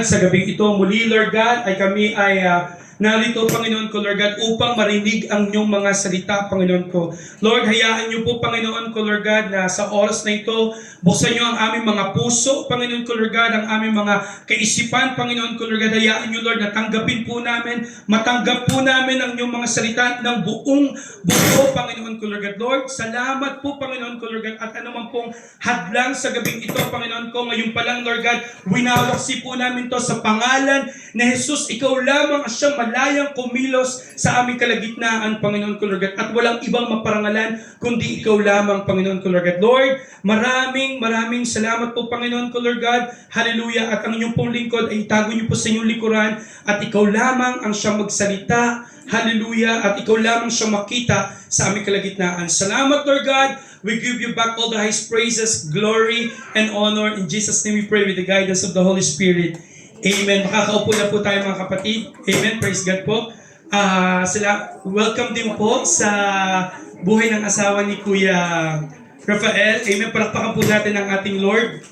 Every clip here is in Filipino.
Sa gabing ito, muli Lord God, ay kami ay narito, Panginoon ko, Lord God, upang marinig ang inyong mga salita, Panginoon ko. Lord, hayaan niyo po, Panginoon ko, Lord God, na sa oras na ito, buksan niyo ang aming mga puso, Panginoon ko, Lord God, ang aming mga kaisipan, Panginoon ko, Lord God, hayaan niyo, Lord, na tanggapin po namin, matanggap po namin ang inyong mga salita ng buong buo, Panginoon ko, Lord God. Lord, salamat po, Panginoon ko, Lord God, at anuman pong hadlang sa gabing ito, Panginoon ko, ngayon pa lang, Lord God, winawaksi po namin to sa pangalan ni Jesus. Ikaw lamang ang siyang malayang kumilos sa aming kalagitnaan, Panginoon ko, Lord God, at walang ibang maparangalan kundi ikaw lamang, Panginoon ko, Lord God. Lord, maraming salamat po, Panginoon ko, Lord God. Hallelujah. At ang inyong pong lingkod ay itago niyo po sa inyong likuran at ikaw lamang ang siyang magsalita. Hallelujah. At ikaw lamang siyang makita sa aming kalagitnaan. Salamat, Lord God. We give you back all the highest praises, glory, and honor. In Jesus' name we pray with the guidance of the Holy Spirit. Amen. Makakaupo na po tayo mga kapatid. Amen. Praise God po. Welcome din po sa buhay ng asawa ni Kuya Rafael. Amen. Palakpakan po natin ang ating Lord.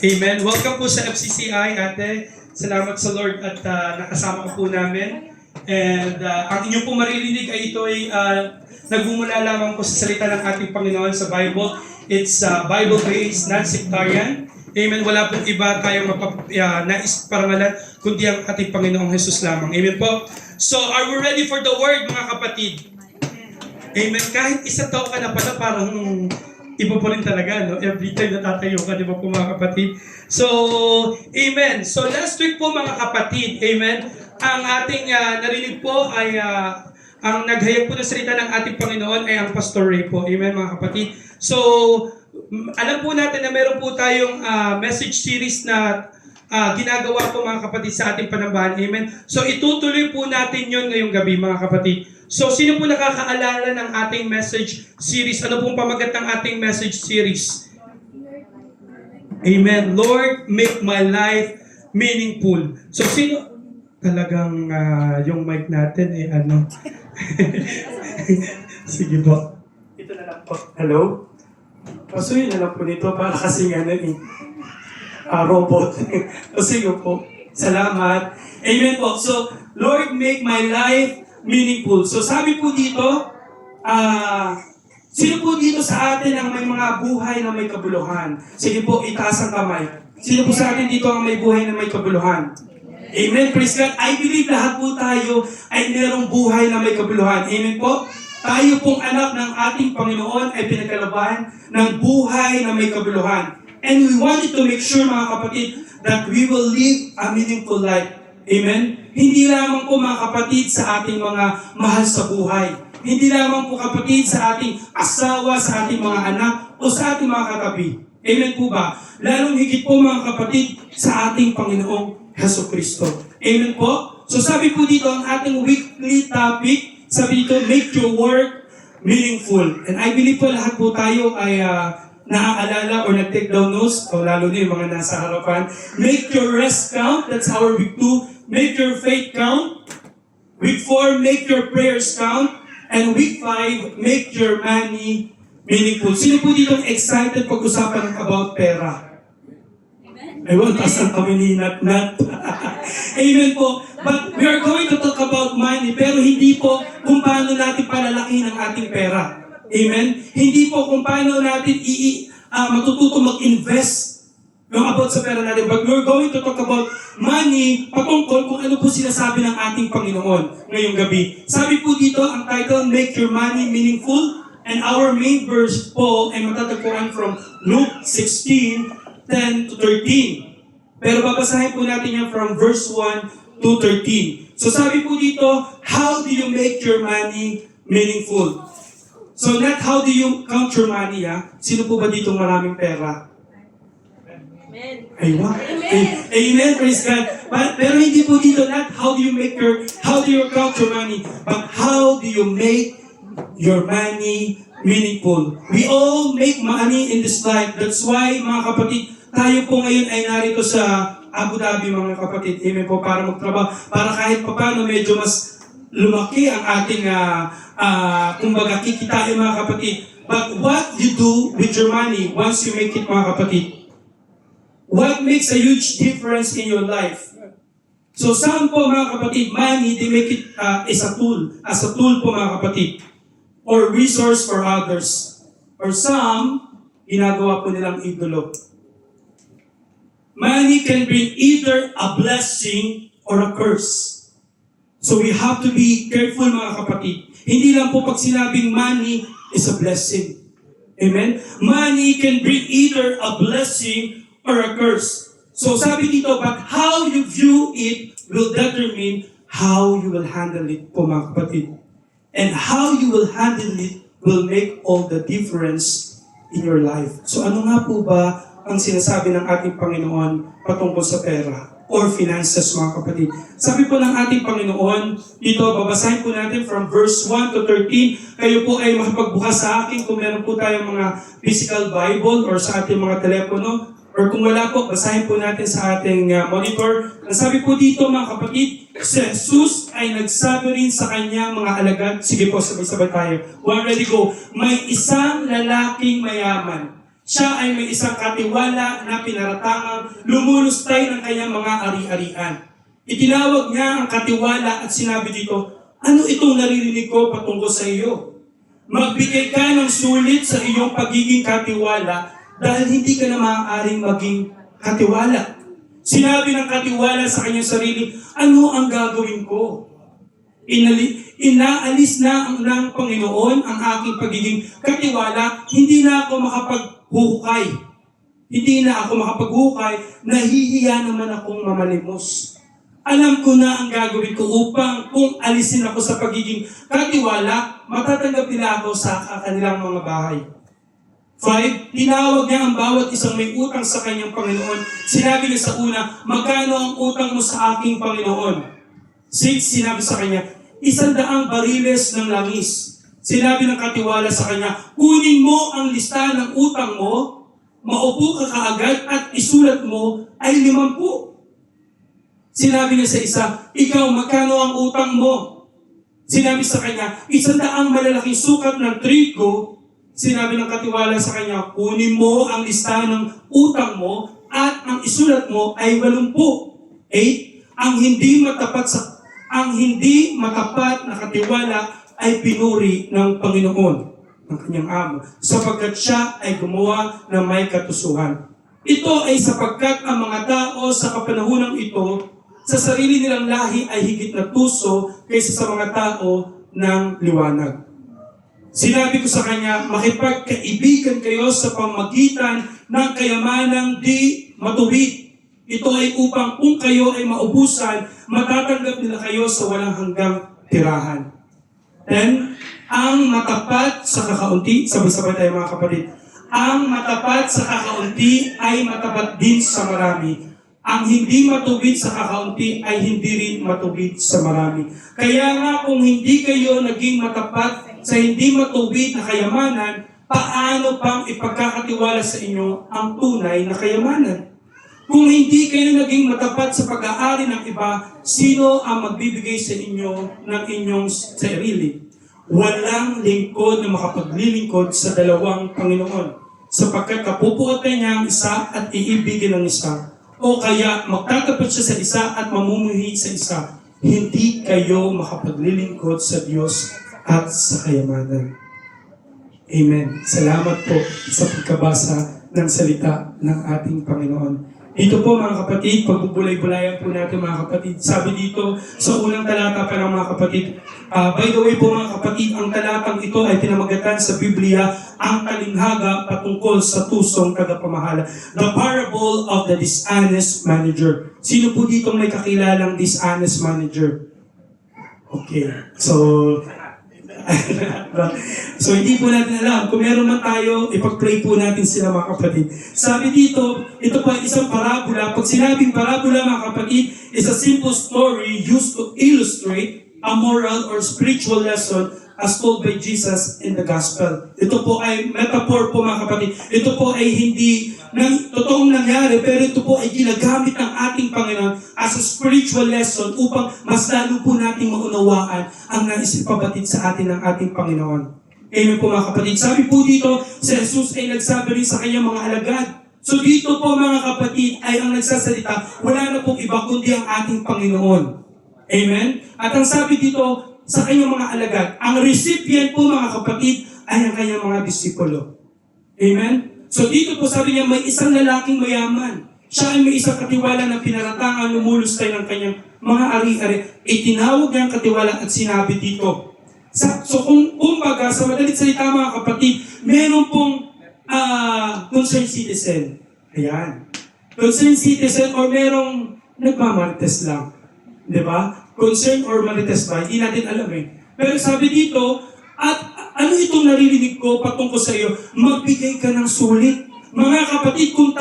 Amen. Welcome po sa FCCI, ate. Salamat sa Lord at nakasama ko po namin. And ang inyong po maririnig ay ito ay nagmumula lamang po sa salita ng ating Panginoon sa Bible. It's Bible-based, non-sectarian. Amen. Wala pong iba tayong nais parangalan kundi ang ating Panginoong Jesus lamang. Amen po. So, are we ready for the word, mga kapatid? Amen. Kahit isang taon ka na pala, parang iba po rin talaga, no? Every time natatayo ka, di ba po, mga kapatid? So, amen. So, last week po, mga kapatid, amen, ang ating narinig po ay ang naghayag po ng salita ng ating Panginoon ay ang Pastor Ray po. Amen, mga kapatid. So, alam po natin na meron po tayong message series na ginagawa po, mga kapatid, sa ating panambahan. Amen. So, itutuloy po natin yon ngayong gabi, mga kapatid. So, sino po nakakaalala ng ating message series? Ano pong pamagat ng ating message series? Amen. Lord, make my life meaningful. So, sino? Talagang yung mic natin ano. Sige po. Ito na lang po. Hello? Pasuyin na lang po nito para kasi robot. Sige po. Salamat. Amen po. So, Lord, make my life meaningful. So, sabi po dito, sino po dito sa atin ang may mga buhay na may kabuluhan? Sige po, itaas ang kamay. Sino po sa atin dito ang may buhay na may kabuluhan? Amen, praise God. I believe lahat po tayo ay merong buhay na may kabuluhan. Amen po. Tayo pong anak ng ating Panginoon ay pinagkalabahan ng buhay na may kabuluhan. And we wanted to make sure, mga kapatid, that we will live a meaningful life. Amen? Hindi lamang po, mga kapatid, sa ating mga mahal sa buhay. Hindi lamang po, kapatid, sa ating asawa, sa ating mga anak, o sa ating mga katabi. Amen po ba? Lalong higit po, mga kapatid, sa ating Panginoong Jesucristo. Amen po? So sabi po dito, ang ating weekly topic, sabi dito, make your work meaningful. And I believe po lahat po tayo ay naaalala or nag-take down notes, o lalo na yung mga nasa harapan. Make your rest count, that's our week 2. Make your faith count. Week 4, make your prayers count. And week 5, make your money meaningful. Sino po dito excited pag-usapan about pera? Ewan, taas ang kami ni Nat. Amen po. But we are going to talk about money, pero hindi po kung paano natin palalakihin ang ating pera. Amen? Hindi po kung paano natin matututo mag-invest yung about sa pera natin. But we're going to talk about money patungkol kung ano po sinasabi ng ating Panginoon ngayong gabi. Sabi po dito, ang title, Make Your Money Meaningful. And our main verse po ay matatagpuan from Luke 16:10 to 13. Pero babasahin po natin yan from verse 1 to 13. So sabi po dito, how do you make your money meaningful? So not how do you count your money, ha? Sino po ba dito maraming pera? Amen. Aywa. Amen, praise God. Pero hindi po dito, not how do you count your money, but how do you make your money meaningful. We all make money in this life. That's why, mga kapatid, tayo po ngayon ay narito sa Abu Dhabi, mga kapatid. Amen po, para magtrabaho. Para kahit paano medyo mas lumaki ang ating, kumbaga, kikitain, mga kapatid. But what you do with your money once you make it, mga kapatid? What makes a huge difference in your life? So some po mga kapatid, money, they make it as a tool po mga kapatid, or resource for others. Or some, ginagawa po nilang idolo. Money can bring either a blessing or a curse. So we have to be careful mga kapatid. Hindi lang po pag sinabing money is a blessing. Amen? Money can bring either a blessing or a curse. So sabi dito, but how you view it will determine how you will handle it po mga kapatid. And how you will handle it will make all the difference in your life. So ano nga po ba ang sinasabi ng ating Panginoon patungkol sa pera or finances mga kapatid? Sabi po ng ating Panginoon, dito babasahin po natin from verse 1 to 13. Kayo po ay makipagbukas sa akin kung meron po tayong mga physical Bible or sa ating mga telepono. Or kung wala po, basahin po natin sa ating monitor. Ang sabi po dito mga kapatid, si Jesus ay nagsabi rin sa kanyang mga alagad. Sige po, sabay-sabay tayo. One, ready, go. May isang lalaking mayaman. Siya ay may isang katiwala na pinaratangang lumulustay ng kanyang mga ari-arian. Itinawag niya ang katiwala at sinabi dito, ano itong naririnig ko patungkol sa iyo? Magbigay ka ng sulit sa iyong pagiging katiwala dahil hindi ka na maaaring maging katiwala. Sinabi ng katiwala sa kanyang sarili, ano ang gagawin ko? Inaalis na ng Panginoon ang aking pagiging katiwala, hindi na ako makapaghuhukay. Hindi na ako makapaghuhukay, nahihiya naman akong mamalimos. Alam ko na ang gagawin ko upang kung alisin ako sa pagiging katiwala, matatanggap nila ako sa kanilang mga bahay. 5, tinawag niya ang bawat isang may utang sa kanyang Panginoon. Sinabi niya sa una, magkano ang utang mo sa aking Panginoon? 6, sinabi sa kanya, 100 bariles ng langis. Sinabi ng katiwala sa kanya, kunin mo ang lista ng utang mo, maupo ka kaagad at isulat mo ay 50. Sinabi niya sa isa, ikaw magkano ang utang mo? Sinabi sa kanya, 100 malalaking sukat ng trigo. Sinabi ng katiwala sa kanya, kunin mo ang lista ng utang mo at ang isulat mo ay 80. 8, ang hindi matapat na katiwala ay pinuri ng Panginoon, ng kanyang amo, sapagkat siya ay gumawa ng may katusuhan. Ito ay sapagkat ang mga tao sa kapanahunang ito, sa sarili nilang lahi ay higit na tuso kaysa sa mga tao ng liwanag. Sinabi ko sa kanya, makipagkaibigan kayo sa pamagitan ng kayamanang di matuwid. Ito ay upang kung kayo ay maubusan, matatanggap nila kayo sa walang hanggang tirahan. 10, ang matapat sa kakaunti, sabay-sabay tayo mga kapatid, ang matapat sa kakaunti ay matapat din sa marami. Ang hindi matuwid sa kakaunti ay hindi rin matuwid sa marami. Kaya nga kung hindi kayo naging matapat sa hindi matuwid na kayamanan, paano pang ipagkakatiwala sa inyo ang tunay na kayamanan? Kung hindi kayo naging matapat sa pag-aari ng iba, sino ang magbibigay sa inyo ng inyong sarili? Walang lingkod na makapaglilingkod sa dalawang Panginoon, sapagkat kapupuotan niya ang isa at iibigin ang isa, o kaya magtatapat siya sa isa at mamumuhi sa isa. Hindi kayo makapaglilingkod sa Diyos at sa kayamanan. Amen. Salamat po sa pagkabasa ng salita ng ating Panginoon. Dito po mga kapatid, pagbubulay-bulayan po natin mga kapatid. Sabi dito sa unang talata pa ng mga kapatid, by the way po mga kapatid, ang talatang ito ay pinamagatan sa Biblia ang talinghaga patungkol sa tusong tagapamahala. The parable of the dishonest manager. Sino po dito may kakilalang dishonest manager? Okay, so hindi po natin alam. Kung meron man tayo, ipag-pray po natin sila mga kapatid. Sabi dito, ito po ay isang parabola. Pag sinabing parabola mga kapatid, is a simple story used to illustrate a moral or spiritual lesson as told by Jesus in the gospel. Ito po ay metaphor po mga kapatid. Ito po ay hindi totoong nangyari, pero ito po ay ginagamit ng ating Panginoon as a spiritual lesson upang mas lalo po nating maunawaan ang nais ipabatid sa atin ng ating Panginoon. Amen po mga kapatid. Sabi po dito, si Jesus ay nagsabi rin sa kanyang mga alagad. So dito po mga kapatid ay ang nagsasalita, wala na pong iba kundi ang ating Panginoon. Amen? At ang sabi dito sa kanyang mga alagad, ang recipient po mga kapatid ay ang kanyang mga disipulo. Amen? So dito po sabi niya, may isang lalaking mayaman. Siya ay may isang katiwala na pinaratangan, lumulustay ng kanyang mga ari-ari. Itinawag niya ang katiwala at sinabi dito. So kumbaga, sa madalit salita mga kapatid, meron pong concerned citizen. Ayan. Concerned citizen or merong nagmamarites lang. Di ba? Concerned or marites ba? Hindi natin alam eh. Pero sabi dito, at ano itong naririnig ko patungkol sa iyo? Magbigay ka ng sulit. Mga kapatid, kung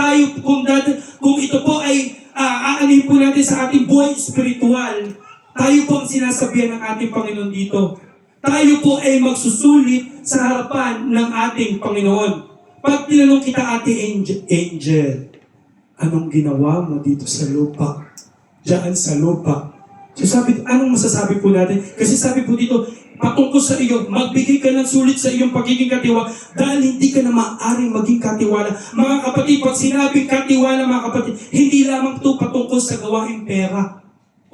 ito po ay aanin po natin sa ating buhay spiritual, tayo po ang sinasabihan ng ating Panginoon dito. Tayo po ay magsusulit sa harapan ng ating Panginoon. Pag tinanong kita, Ate Angel, anong ginawa mo dito sa lupa? Diyan sa lupa. So sabi, anong masasabi po natin? Kasi sabi po dito, patungkol sa iyo, magbigay ka ng sulit sa iyong pagiging katiwala dahil hindi ka na maaaring maging katiwala. Mga kapatid, pag sinabing katiwala mga kapatid, hindi lamang ito patungkol sa gawaing pera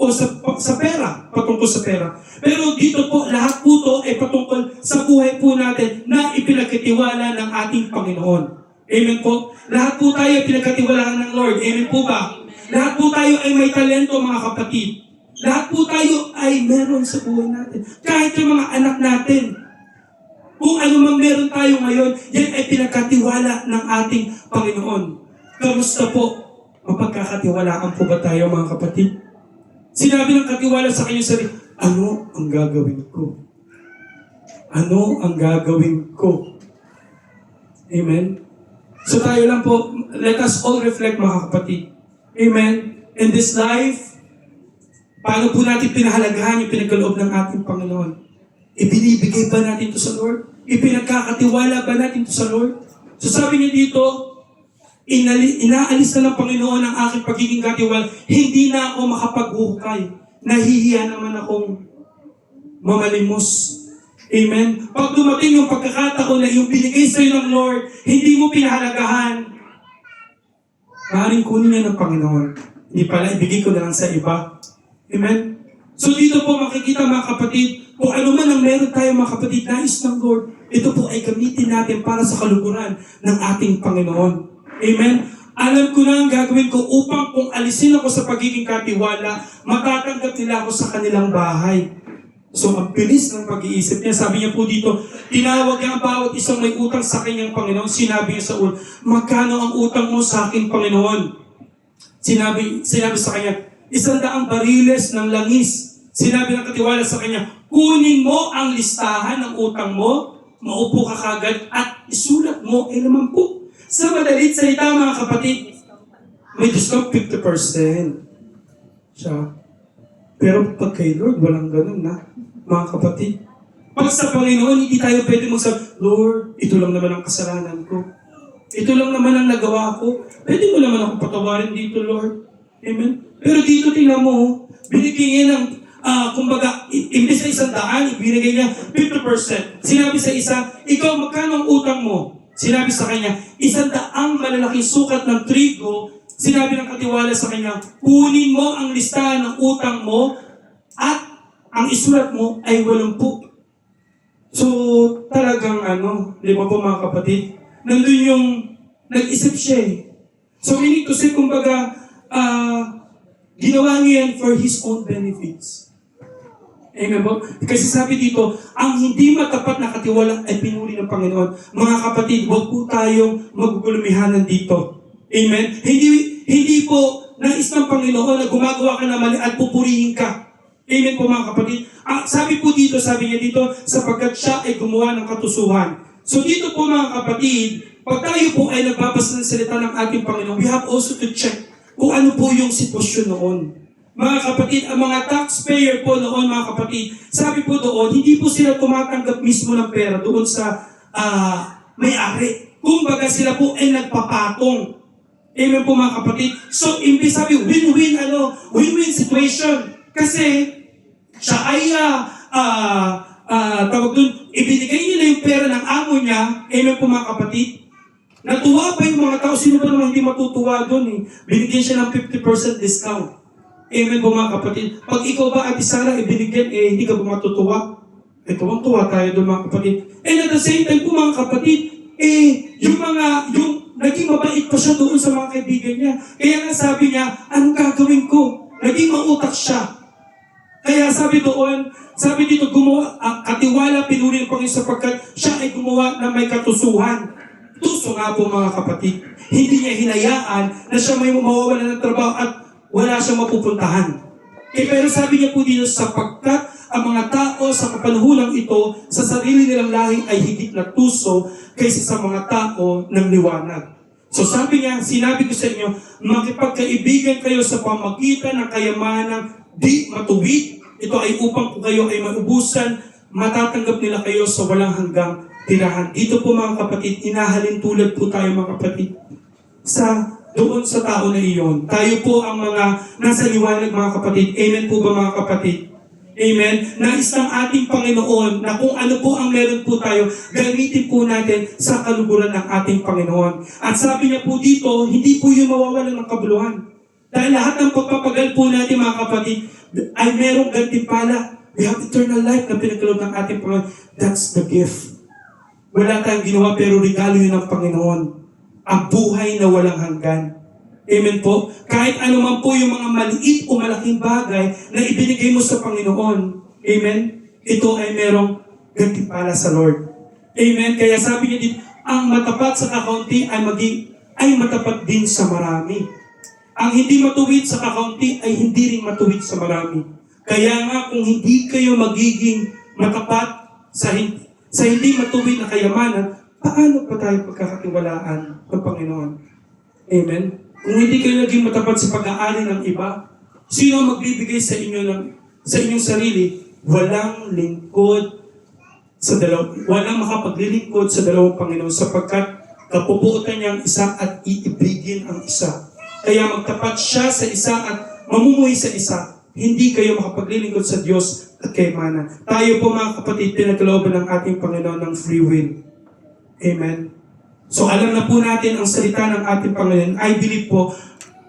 o sa pera, patungkol sa pera. Pero dito po, lahat po ito ay patungkol sa buhay po natin na ipinagkatiwala ng ating Panginoon. Amen po? Lahat po tayo pinagkatiwalaan ng Lord. Amen po ba? Lahat po tayo ay may talento mga kapatid. Lahat po tayo ay meron sa buhay natin. Kahit yung mga anak natin. Kung ano mang meron tayo ngayon, yan ay pinagkatiwala ng ating Panginoon. Kamusta po? Mapagkakatiwalaan po ba tayo mga kapatid? Sinabi ng katiwala sa kanyang sarili, ano ang gagawin ko? Ano ang gagawin ko? Amen? So tayo lang po, let us all reflect mga kapatid. Amen? In this life, paano po natin pinahalagahan yung pinagkaloob ng ating Panginoon? Ibinibigay ba natin ito sa Lord? Ipinagkakatiwala ba natin ito sa Lord? So sabi niya dito, inaalis na ng Panginoon ang aking pagiging katiwala. Hindi na ako makapaghuhukay. Nahihiya naman akong mamalimos. Amen? Pag dumating yung pagkakataon na yung binigay sa'yo ng Lord, hindi mo pinahalagahan, maaaring kunin niya ng Panginoon. Hindi pala, ibigay ko na lang sa iba. Amen? So dito po makikita mga kapatid, kung ano man ang meron tayo mga kapatid, nais ng Lord, ito po ay gamitin natin para sa kaluguran ng ating Panginoon. Amen? Alam ko na ang gagawin ko upang kung alisin ako sa pagiging katiwala, matatanggap nila ako sa kanilang bahay. So ang bilis ng pag-iisip niya, sabi niya po dito, tinawag niya ang bawat isang may utang sa kanyang Panginoon. Sinabi niya sa ulo, magkano ang utang mo sa aking Panginoon? Sinabi sa kanya, 100 bariles ng langis. Sinabi ng katiwala sa kanya, kunin mo ang listahan ng utang mo, maupo ka kagad at isulat mo ay 50. Sa madalit salita mga kapatid, may discount 50% siya. Pero pag kay Lord, walang ganun na, mga kapatid. Pag sa Panginoon, hindi tayo pwede magsabi, Lord, ito lang naman ang kasalanan ko. Ito lang naman ang nagawa ko. Pwede mo naman ako patawarin dito, Lord. Amen? Pero dito tingnan mo, binigyan niya ng, kumbaga, imbes sa 100, ibinigay niya 50%. Sinabi sa isa, ikaw, magkano ang utang mo? Sinabi sa kanya, 100 malalaking sukat ng trigo. Sinabi ng katiwala sa kanya, kunin mo ang listahan ng utang mo at ang isulat mo ay 80. So, talagang di ba po mga kapatid? Nandun yung nag-isip siya eh. So, meaning to say, kumbaga, ginawa niya yan for his own benefits. Amen po? Kasi sabi dito, ang hindi matapat na katiwala ay pinuri ng Panginoon. Mga kapatid, huwag po tayong magugulumihanan dito. Amen? Hindi po nais ng Panginoon na gumagawa ka na mali at pupurihin ka. Amen po mga kapatid? Sabi niya dito, sapagkat siya ay gumawa ng katusuhan. So dito po mga kapatid, pag tayo po ay nagbabasa ng salita ng ating Panginoon, we have also to check kung ano po yung sitwasyon noon. Mga kapatid, ang mga taxpayer po noon, mga kapatid, sabi po doon, hindi po sila tumatanggap mismo ng pera doon sa may-ari. Kumbaga sila po ay nagpapatong. Amen po mga kapatid. So, imbis sabi, win-win situation. Kasi, siya ay, tawag doon, ibinigay nila yung pera ng amo niya. Amen po mga kapatid. Natuwa pa yung mga tao. Sino ba naman hindi matutuwa doon eh? Binigyan siya ng 50% discount. Amen po mga kapatid. Pag ikaw ba, Ate Sarah, ibinigyan, hindi ka ba matutuwa? Tuwang-tuwa tayo doon mga kapatid. And at the same time po mga kapatid, yung naging mabait pa siya doon sa mga kaibigan niya. Kaya nga sabi niya, anong gagawin ko? Naging mautak siya. Kaya sabi dito, gumawa, katiwala, pinuri ng Panginoon sapagkat siya ay gumawa na may katusuhan. Tuso nga po mga kapatid. Hindi niya hinayaan na siya may mawawala ng trabaho at wala siyang mapupuntahan. Pero sabi niya po dito, sapagkat ang mga tao sa kapanahulang ito sa sarili nilang lahi ay higit na tuso kaysa sa mga tao ng liwanag. So sabi niya, sinabi ko sa inyo, makipagkaibigan kayo sa pamagitan ng kayamanang di matuwid. Ito ay upang kung kayo ay maubusan, matatanggap nila kayo sa walang hanggang tirahan. Dito po mga kapatid, inahalin tulad po tayo mga kapatid doon sa tao na iyon. Tayo po ang mga nasa liwanag mga kapatid. Amen po ba mga kapatid? Amen. Nais ng ating Panginoon na kung ano po ang meron po tayo, gamitin po natin sa kaluguran ng ating Panginoon. At sabi niya po dito, hindi po yung mawawalan ng kabuluhan. Dahil lahat ng pagpapagal po natin mga kapatid ay merong gantimpala. We have eternal life na pinagkaloob ng ating Panginoon. That's the gift. Wala tayong ginawa pero regalo yun ng Panginoon. Ang buhay na walang hanggan. Amen po? Kahit ano man po yung mga maliit o malaking bagay na ibinigay mo sa Panginoon. Amen? Ito ay merong gantimpala sa Lord. Amen? Kaya sabi niya dito, ang matapat sa kakaunti ay matapat din sa marami. Ang hindi matuwid sa kakaunti ay hindi rin matuwid sa marami. Kaya nga kung hindi kayo magiging matapat sa hindi matuwid na kayamanan, paano pa tayo pagkakatiwalaan ng Panginoon? Amen? Kung hindi kayo naging matapat sa pag-aari ng iba, sino ang magbibigay sa inyong sarili? Walang lingkod walang makapaglilingkod sa dalawang Panginoon sapagkat kapupuotan niya ang isa at iibigin ang isa. Kaya magtapat siya sa isa at mamumuhay sa isa. Hindi kayo makapaglilingkod sa Diyos at kayamanan. Tayo po mga kapatid, pinagkalooban ng ating Panginoon ng free will. Amen. So alam na po natin ang salita ng ating Panginoon. I believe po,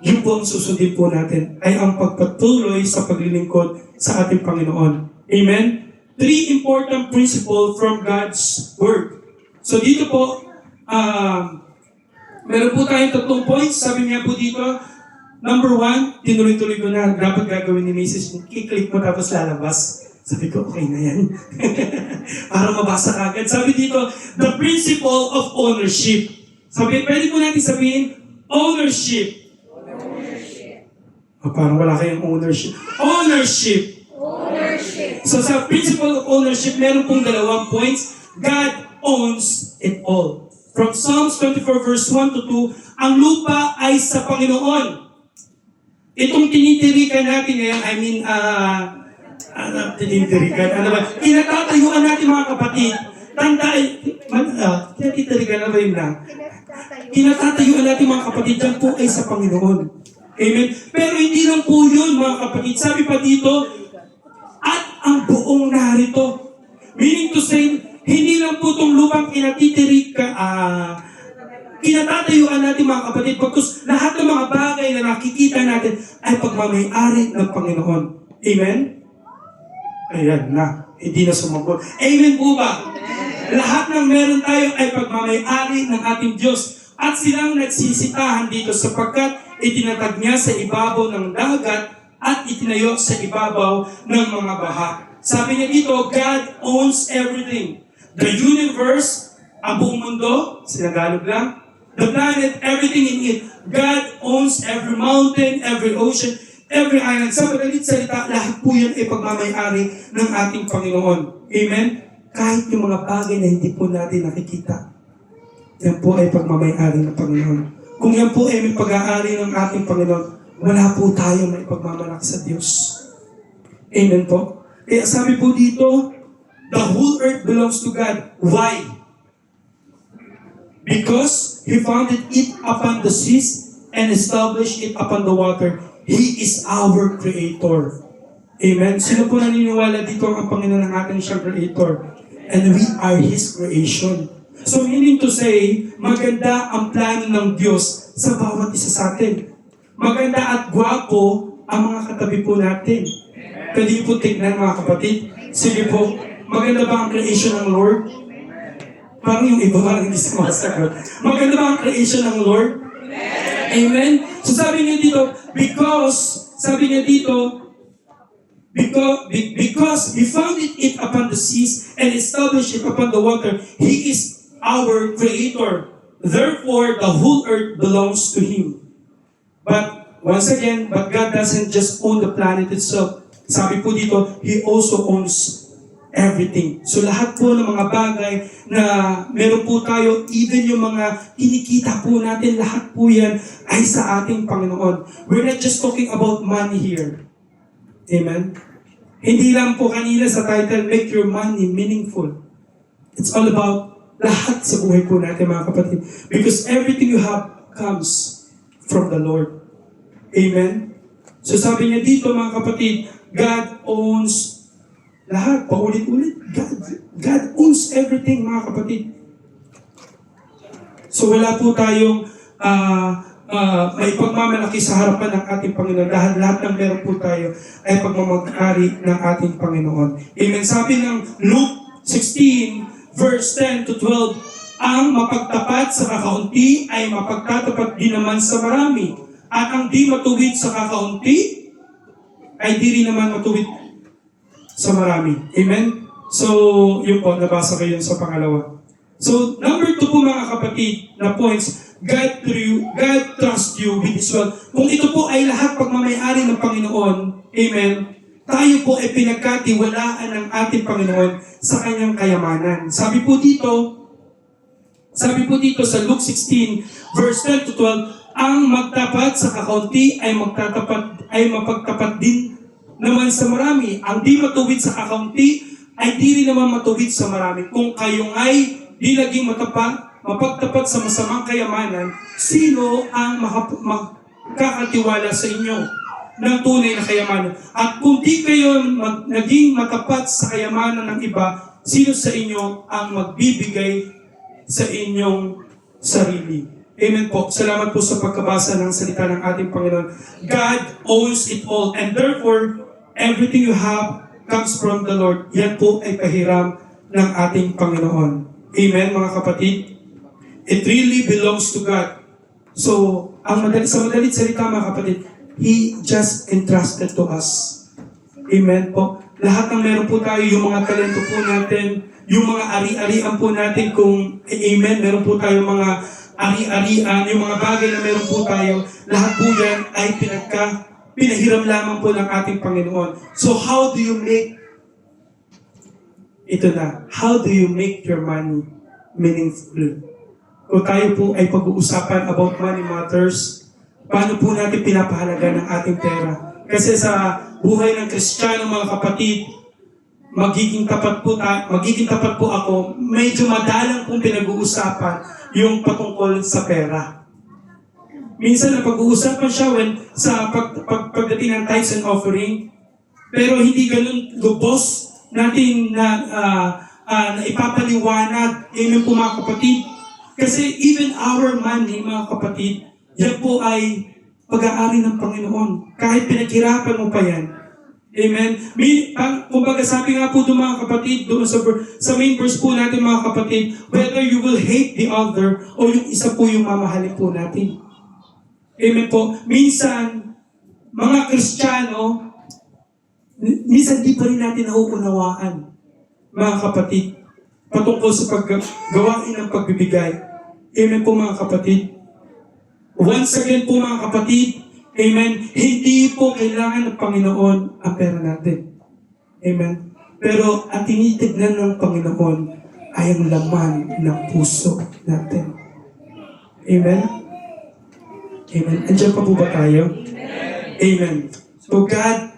yun po ang susundin po natin ay ang pagpatuloy sa paglilingkod sa ating Panginoon. Amen? 3 important principles from God's Word. So dito po, meron po tayong 3 points. Sabi niya po dito, number 1, tinuloy-tuloy ko na, dapat gagawin ni Mrs. I-click mo tapos lalabas. Sabi ko, okay na yan. Para mabasa kagad. Sabi dito, the principle of ownership. Sabi, pwede po natin sabihin, ownership. Parang wala kayong ownership. Ownership. So sa principle of ownership, meron pong 2 points. God owns it all. From Psalms 24 verse 1 to 2, ang lupa ay sa Panginoon. Itong tinitirikan natin ngayon, kinatatayuan natin mga kapatid. Kinatitirikan na ba yun lang? Kinatatayuan natin mga kapatid, yan po ay sa Panginoon. Amen? Pero hindi lang po yun mga kapatid. Sabi pa dito, at ang buong narito. Meaning to say, hindi lang po itong lupang kinatatayuan natin mga kapatid, pagkus lahat ng mga bagay na nakikita natin ay pagmamayari ng Panginoon. Amen? Ayan na, hindi na sumagot. Amen po ba? Lahat ng meron tayo ay pagmamayari ng ating Diyos. At silang nagsisitahan dito sapagkat itinatag niya sa ibabaw ng dagat at itinayo sa ibabaw ng mga baha. Sabi niya dito, God owns everything. The universe, ang buong mundo, sinagalog lang. The planet, everything in it. God owns every mountain, every ocean, every island. Sa madalit salita, lahat po yan ay pagmamayari ng ating Panginoon. Amen? Kahit yung mga bagay na hindi po natin nakikita, yan po ay pagmamayari ng Panginoon. Kung yan po ay may pag-aari ng ating Panginoon, wala po tayo may pagmamalaki sa Diyos. Amen po? Kaya sabi po dito, the whole earth belongs to God. Why? Because He founded it upon the seas and established it upon the water. He is our Creator. Amen? Sino po naniniwala dito ang Panginoon ng ating siyang Creator? And we are His creation. So meaning to say, maganda ang plano ng Diyos sa bawat isa sa atin. Maganda at gwapo ang mga katabi po natin. Pwede niyo po tignan mga kapatid. Sige po, maganda ba ang creation ng Lord? Parang yung iba parang hindi sumasagot. Maganda ba ang creation ng Lord? Amen? So sabi niya dito, because He founded it upon the seas and established it upon the water, He is our Creator. Therefore, the whole earth belongs to Him. But, once again, but God doesn't just own the planet itself. Sabi po dito, He also owns everything. So lahat po ng mga bagay na meron po tayo, even yung mga kinikita po natin, lahat po yan ay sa ating Panginoon. We're not just talking about money here. Amen? Hindi lang po kanina sa title, make your money meaningful. It's all about lahat sa buhay po natin mga kapatid. Because everything you have comes from the Lord. Amen? So sabi niya dito mga kapatid, God owns lahat. Paulit-ulit. God owns everything mga kapatid. So wala po tayong may pagmamalaki sa harapan ng ating Panginoon dahil lahat ng meron po tayo ay pagmamag-ari ng ating Panginoon. Amen. Sabi ng Luke 16, verse 10 to 12, ang mapagtapat sa kakaunti ay mapagtatapat din naman sa marami. At ang di matuwid sa kakaunti ay di rin naman matuwid sa marami. Amen? So, yun po, nabasa ko yun sa pangalawa. So, number 2 po mga kapatid na points, God trusts you with His wealth. Kung ito po ay lahat pagmamayari ng Panginoon, amen, tayo po ay pinagkatiwalaan ng ating Panginoon sa Kanyang kayamanan. Sabi po dito sa Luke 16, verse 10 to 12, ang magtapat sa kakaunti ay mapagtapat din naman sa marami. Ang di matuwid sa kakaunti ay di rin naman matuwid sa marami. Kung kayong ay di naging mapagtapat sa masamang kayamanan, sino ang makakatiwala sa inyo ng tunay na kayamanan? At kung di kayo naging matapat sa kayamanan ng iba, sino sa inyo ang magbibigay sa inyong sarili? Amen po. Salamat po sa pagkabasa ng salita ng ating Panginoon. God owns it all and therefore, everything you have comes from the Lord. Yan po ay pahiram ng ating Panginoon. Amen mga kapatid? It really belongs to God. So, sa madalit salita mga kapatid, He just entrusted to us. Amen po. Lahat ng meron po tayo, yung mga talento po natin, yung mga ari-arian po natin, kung amen, meron po tayo mga ari-arian, yung mga bagay na meron po tayo, lahat po yan ay pinahiram lamang po ng ating Panginoon. So how do you make how do you make your money meaningful? Kung tayo po ay pag-uusapan about money matters, paano po natin pinapahalaga ng ating pera? Kasi sa buhay ng Kristiyano mga kapatid, magiging tapat po ako, medyo madalang pong pinag-uusapan yung patungkol sa pera. Minsan na pag-uusapan siya sa pagdating ng tithes and offering, pero hindi ganun lubos natin na ipapaliwanag. Amen po mga kapatid. Kasi even our money, mga kapatid, yan po ay pag-aari ng Panginoon. Kahit pinaghirapan mo pa yan. Amen? Kumbaga sabi nga po doon mga kapatid, doon sa main verse po natin mga kapatid, whether you will hate the other o yung isa po yung mamahalin po natin. Amen po. Minsan, mga Kristiyano, minsan di pa rin natin nauunawaan, mga kapatid, patungkol sa paggawain ng pagbibigay. Amen po mga kapatid. Once again po mga kapatid, amen, hindi po kailangan ng Panginoon ang pera natin. Amen. Pero ang tinitignan ng Panginoon ay ang laman ng puso natin. Amen. Amen. Andiyan pa po ba tayo? Amen. So God,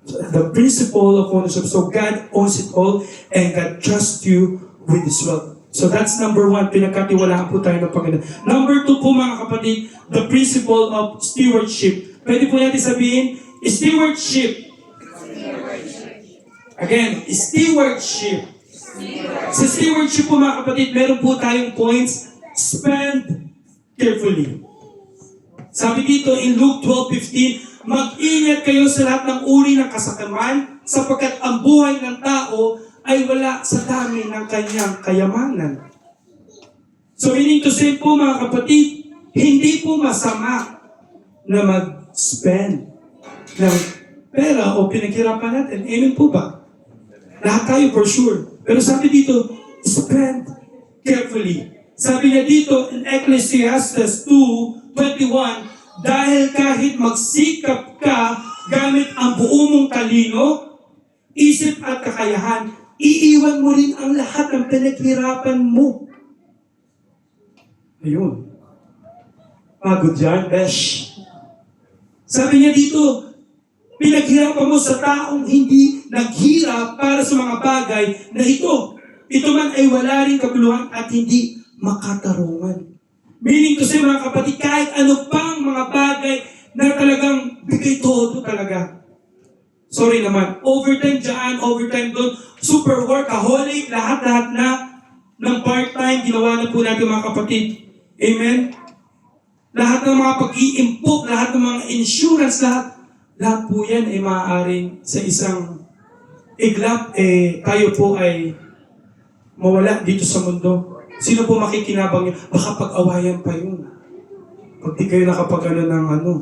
the principle of ownership. So God owns it all and God trusts you with His wealth. So that's number 1, pinagkatiwalaan po tayo ng Panginoon. Number 2 po mga kapatid, the principle of stewardship. Pwede po natin sabihin, stewardship. Again, stewardship. Sa stewardship po mga kapatid, meron po tayong points. Spend carefully. Sabi dito in Luke 12:15, mag-ingat kayo sa lahat ng uri ng kasakaman sapagkat ang buhay ng tao ay wala sa dami ng kanyang kayamanan. So meaning to say po mga kapatid, hindi po masama na mag-spend ng pera o pinaghirapan natin. Amen po ba? Lahat tayo for sure. Pero sabi dito, spend carefully. Sabi niya dito in Ecclesiastes 2:21, dahil kahit magsikap ka gamit ang buo mong talino, isip at kakayahan, iiwan mo rin ang lahat ng pinaghirapan mo. Ayun. Pagod yan, besh. Sabi niya dito, pinaghirapan mo sa taong hindi naghirap para sa mga bagay na ito. Ito man ay wala rin kabuluhan at hindi makatarungan. Meaning to say mga kapatid, kahit ano pang mga bagay na talagang bigay todo talaga. Sorry naman, overtime dyan, overtime doon, super workaholic, lahat-lahat na ng part-time, ginawa na po natin mga kapatid. Amen? Lahat ng mga pag-i-impok, lahat ng mga insurance, lahat po yan ay maaaring sa isang iglap, tayo po ay mawala dito sa mundo. Sino po makikinabang yun? Baka pag-awayan pa yun. Pag di kayo nakapag-ano ng ano.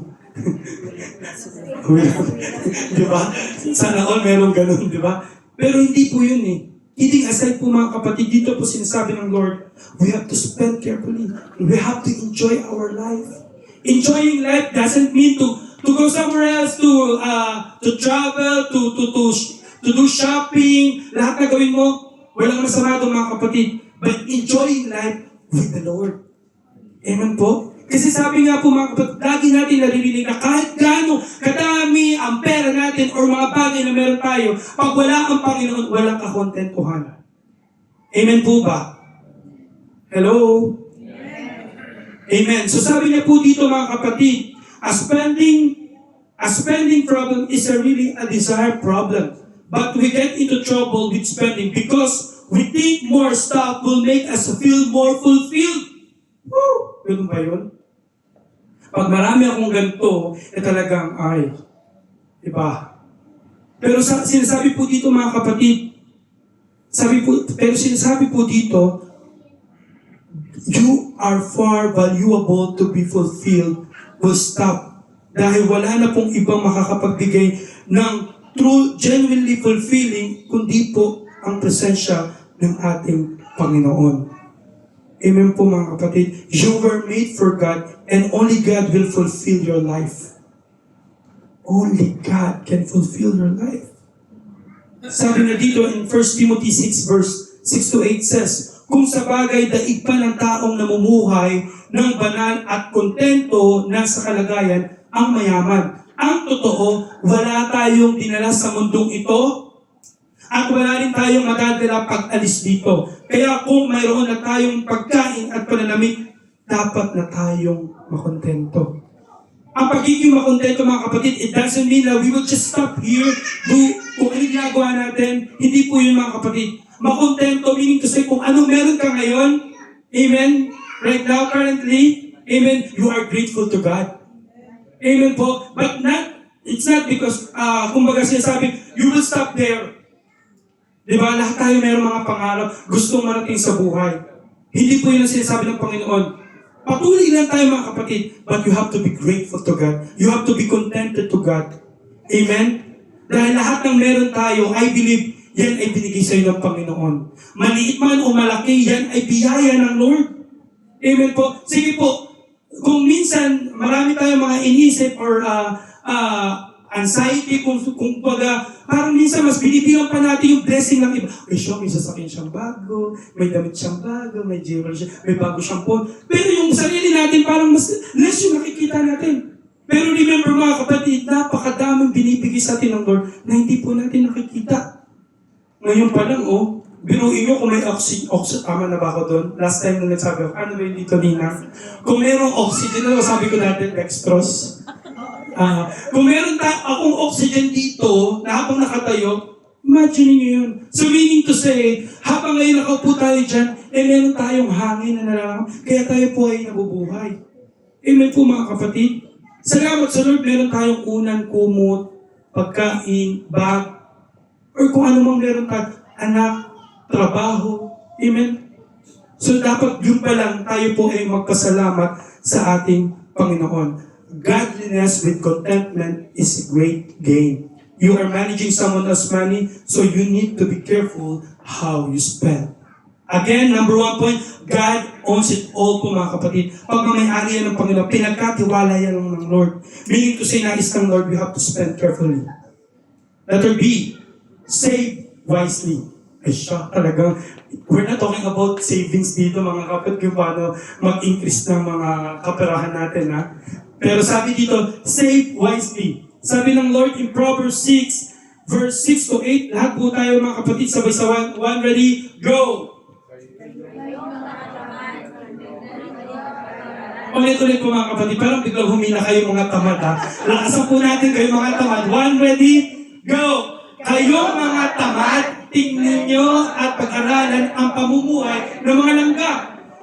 Di ba? Sana all merong ganun, di ba? Pero hindi po yun eh. Kidding aside po mga kapatid, dito po sinasabi ng Lord, we have to spend carefully. We have to enjoy our life. Enjoying life doesn't mean to go somewhere else, to travel, to do shopping, lahat na gawin mo, walang masama doon mga kapatid. But enjoying life with the Lord. Amen po? Kasi sabi nga po mga kapatid, lagi natin naririnig na kahit gaano kadami ang pera natin or mga bagay na meron tayo, pag wala ang Panginoon, walang kakontentuhan. Amen po ba? Hello? Amen. So sabi niya po dito mga kapatid, a spending problem is really a desire problem. But we get into trouble with spending because we think more stuff will make us feel more fulfilled. Woo! Ganun ba yun? Pag marami akong ganito, talagang, iba. Pero sinasabi po dito mga kapatid, sinasabi po dito, you are far valuable to be fulfilled will stop. Dahil wala na pong ibang makakapagbigay ng true, genuinely fulfilling, kundi po ang presensya ng ating Panginoon. Amen po mga kapatid. You were made for God and only God will fulfill your life. Only God can fulfill your life. Sabi na dito in 1 Timothy 6 verse 6 to 8 says, kung sa bagay daig pa ng taong namumuhay ng banal at kontento na sa kalagayan ang mayaman. Ang totoo, wala tayong dinala sa mundong ito at wala rin tayong madadala pag alis dito. Kaya kung mayroon na tayong pagkain at pananamit, dapat na tayong makontento. Ang pagiging makontento mga kapatid, it doesn't mean that we will just stop here, do kung ano ginagawa natin. Hindi po yun mga kapatid. Makontento, meaning to say kung ano meron ka ngayon, amen, right now, currently, amen, you are grateful to God. Amen po. But it's not because, kumbaga sinasabi, you will stop there. Diba? Lahat tayo mayroong mga pangarap, gustong marating sa buhay. Hindi po yun ang sinasabi ng Panginoon. Patuloy lang tayo mga kapatid, but you have to be grateful to God. You have to be contented to God. Amen? Dahil lahat ng meron tayo, I believe, yan ay binigay sa iyo ng Panginoon. Maliit man o malaki, yan ay biyaya ng Lord. Amen po? Sige po, kung minsan marami tayong mga inisip or anxiety, kung baga, parang minsan mas binibilang pa natin yung blessing ng iba. Ay siya, may sasakyan siyang bago, may damit siyang bago, may jewelry siya, may bago siyang phone. Pero yung sarili natin, parang mas less yung nakikita natin. Pero remember mga kapatid, napakadaming binibigay sa atin ng Lord na hindi po natin nakikita. Ngayon pa lang, biruin nyo kung may oxygen, tama na ba ako doon? Last time nung nagsabi ako, ano ba yun dito, Nina? Kung mayroong oxygen, sabi ko natin, dextrose. Kung meron akong oxygen dito, na habang nakatayo, Imagine niyo yun. So meaning to say, habang ngayon nakaupo tayo dyan, meron tayong hangin na nararamdaman, kaya tayo po ay nabubuhay. Amen po mga kapatid. Salamat sa Lord, meron tayong unan, kumot, pagkain, bag, or kung ano mang meron tayo, anak, trabaho. Amen. So dapat yun pa lang tayo po ay magpasalamat sa ating Panginoon. Godliness with contentment is a great gain. You are managing someone else's money, so you need to be careful how you spend. Again, number 1 point, God owns it all po mga kapatid. Pag mamayari yan ng Panginoon, pinagkatiwala yan ng Lord. Meaning to say, nais ng Lord, we have to spend carefully. Letter B, save wisely. Ay siya, talagang, we're not talking about savings dito mga kapatid, kung paano mag-increase ng mga kaperahan natin. Ha? Pero sabi dito, save wisely. Sabi ng Lord in Proverbs 6, verse 6 to 8, lahat po tayo mga kapatid, sabay sa one ready, go! Ulit-ulit po mga kapatid, parang biglang humina kayo mga tamad ha. Lakasan po natin kayo mga tamad. One ready, go! Kayo mga tamad, tingnan nyo at pag-aralan ang pamumuhay ng mga langga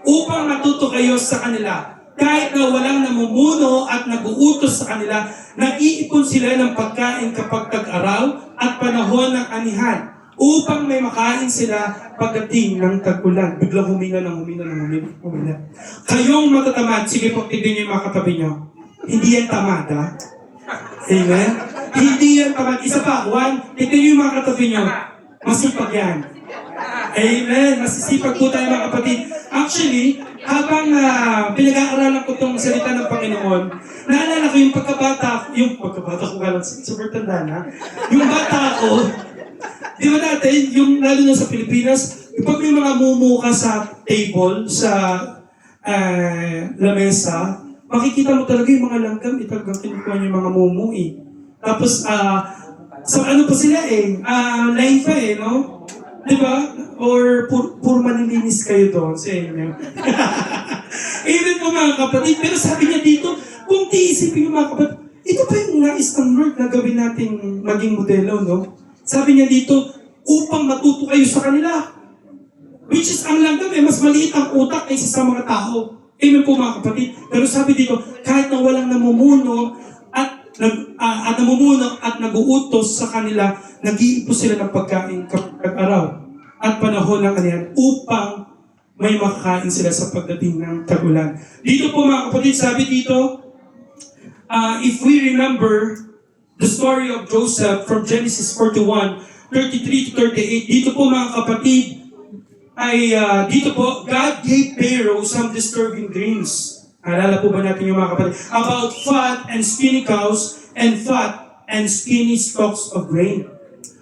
upang matuto kayo sa kanila. Kahit na walang namumuno at nag-uutos sa kanila, nag-iipon sila ng pagkain kapag tag-araw at panahon ng anihan upang may makain sila pagdating ng tag-ulan. Biglang humina. Kayong matatamad, sige po, tignan niyo yung mga katabi niyo. Hindi yan tamad, ha? Amen? Hindi yan tamad. Isa pa, tignan niyo yung mga katabi niyo. Masipag yan. Amen. Masisipag po tayo mga kapatid. Actually, habang pinag-aaralan ko itong salita ng Panginoon, naalala ko yung pagkabata ko, super tanda na, yung bata ko, di ba natin, yung lalo na sa Pilipinas, pag may mga mumuka sa table, sa lamesa, makikita mo talaga yung mga langgam, talagang kinukuha niyo yung mga mumu eh. Tapos, so ano pa sila eh, line pa eh, no? Di ba? Or puro manilinis kayo doon sa inyo. Amen po mga kapatid. Pero sabi niya dito, kung tiisipin yung mga kapatid, ito pa yung nais ng Lord na gawin nating maging modelo, no? Sabi niya dito, upang matuto kayo sa kanila. Which is, ang langgam mas maliit ang utak kaysa sa mga tao. Amen po mga kapatid. Pero sabi dito, kahit na walang namumuno at nag-uutos sa kanila, nag-iipos sila ng pagkain kapag araw at panahon ng anihan upang may makakain sila sa pagdating ng tag-ulan. Dito po mga kapatid, sabi dito, if we remember the story of Joseph from Genesis 41, 33 to 38, dito po mga kapatid, dito po, God gave Pharaoh some disturbing dreams. Alala po ba natin yung mga kapatid? About fat and skinny cows and fat and skinny stalks of grain.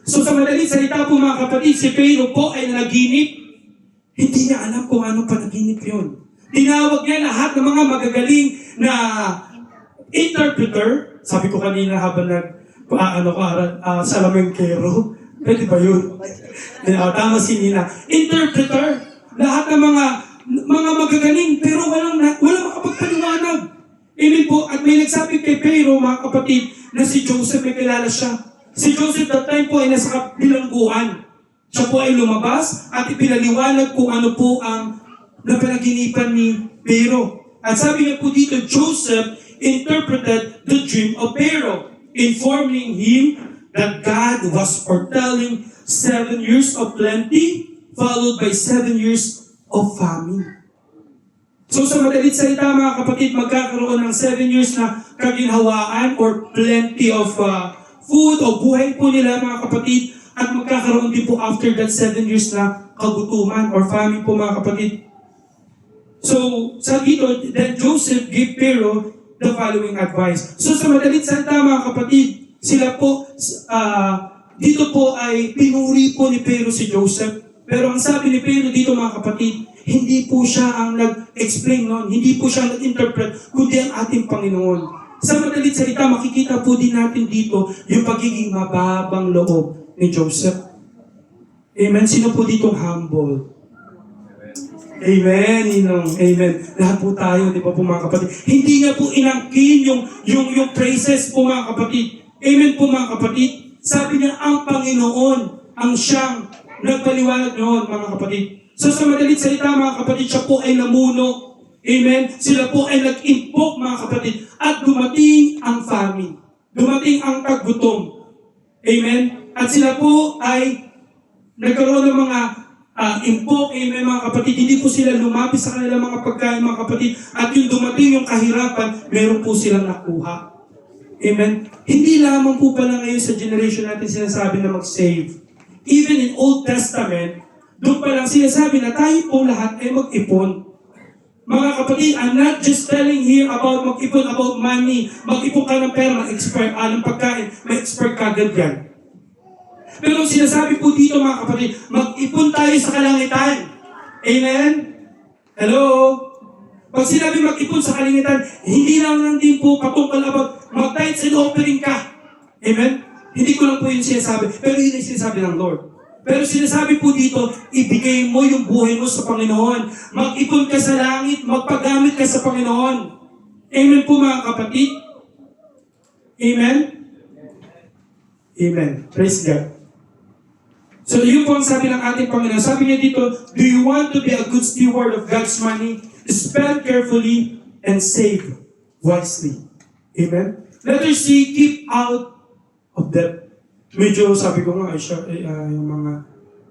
So sa madaling salita po mga kapatid, si Pharaoh po ay nanaginip. Hindi niya alam kung anong panaginip yun. Tinawag niya lahat ng mga magagaling na interpreter. Sabi ko kanina habang salamengkero. Pwede ba yun? Tama si Nina. Interpreter. Lahat ng mga magagaling, pero walang makapagpaliwanag. Amen po. At may nagsabi kay Pharaoh, mga kapatid, na si Joseph, may kilala siya. Si Joseph that time po ay nasa bilangguan. Siya po ay lumabas at ipinaliwanag kung ano po ang napanaginipan ni Pharaoh. At sabi niya po dito, Joseph interpreted the dream of Pharaoh, informing him that God was foretelling 7 years of plenty, followed by 7 years of famine. So sa madalit salita mga kapatid, magkakaroon ng 7 years na kaginhawaan or plenty of food o buhay po nila mga kapatid, at magkakaroon din po after that 7 years na kagutuman or famine po mga kapatid. So sa dito, then Joseph gave Pharaoh the following advice. So sa madalit salita mga kapatid, sila po, dito po ay pinuri po ni Pharaoh si Joseph. Pero ang sabi ni Pharaoh dito mga kapatid, hindi po siya ang nag-explain noon, hindi po siya nag-interpret, kundi ang ating Panginoon. Sa madalit salita, makikita po din natin dito yung pagiging mababang loob ni Joseph. Amen. Sino po ditong humble? Amen, Ninong. Amen. Lahat po tayo, di ba po mga kapatid? Hindi niya po inangkin yung praises po mga kapatid. Amen po mga kapatid. Sabi niya, ang Panginoon ang siyang nagpaliwanag noon, mga kapatid. So sa madalit salita, mga kapatid, siya po ay namuno. Amen? Sila po ay nag-impok, mga kapatid. At dumating ang famine. Dumating ang taggutom. Amen? At sila po ay nagkaroon ng mga impok, amen, mga kapatid. Hindi po sila lumapit sa kanilang mga pagkain, mga kapatid. At yung dumating yung kahirapan, meron po silang nakuha. Amen? Hindi lamang po pala ngayon sa generation natin sinasabi na mag-save. Even in Old Testament, doon pa lang sinasabi na tayo po lahat ay mag-ipon. Mga kapatid, I'm not just telling here about mag-ipon, about money. Mag-ipon ka ng pera, mag-expert, ng pagkain, may expert kagad yan. Pero sinasabi po dito, mga kapatid, mag-ipon tayo sa kalangitan. Amen? Hello? Pag sinabi mag-ipon sa kalangitan, hindi lang din po patungkol about mag-tithes and offering ka. Amen? Hindi ko lang po yun sinasabi, pero yun ay sinasabi ng Lord. Pero sinasabi po dito, ibigay mo yung buhay mo sa Panginoon. Mag-ipon ka sa langit, magpagamit ka sa Panginoon. Amen po, mga kapatid? Amen? Amen. Praise God. So yun po ang sabi ng ating Panginoon. Sabi niya dito, do you want to be a good steward of God's money? Spend carefully and save wisely. Amen? Letter C, keep out of debt. Medyo sabi ko nga, yung mga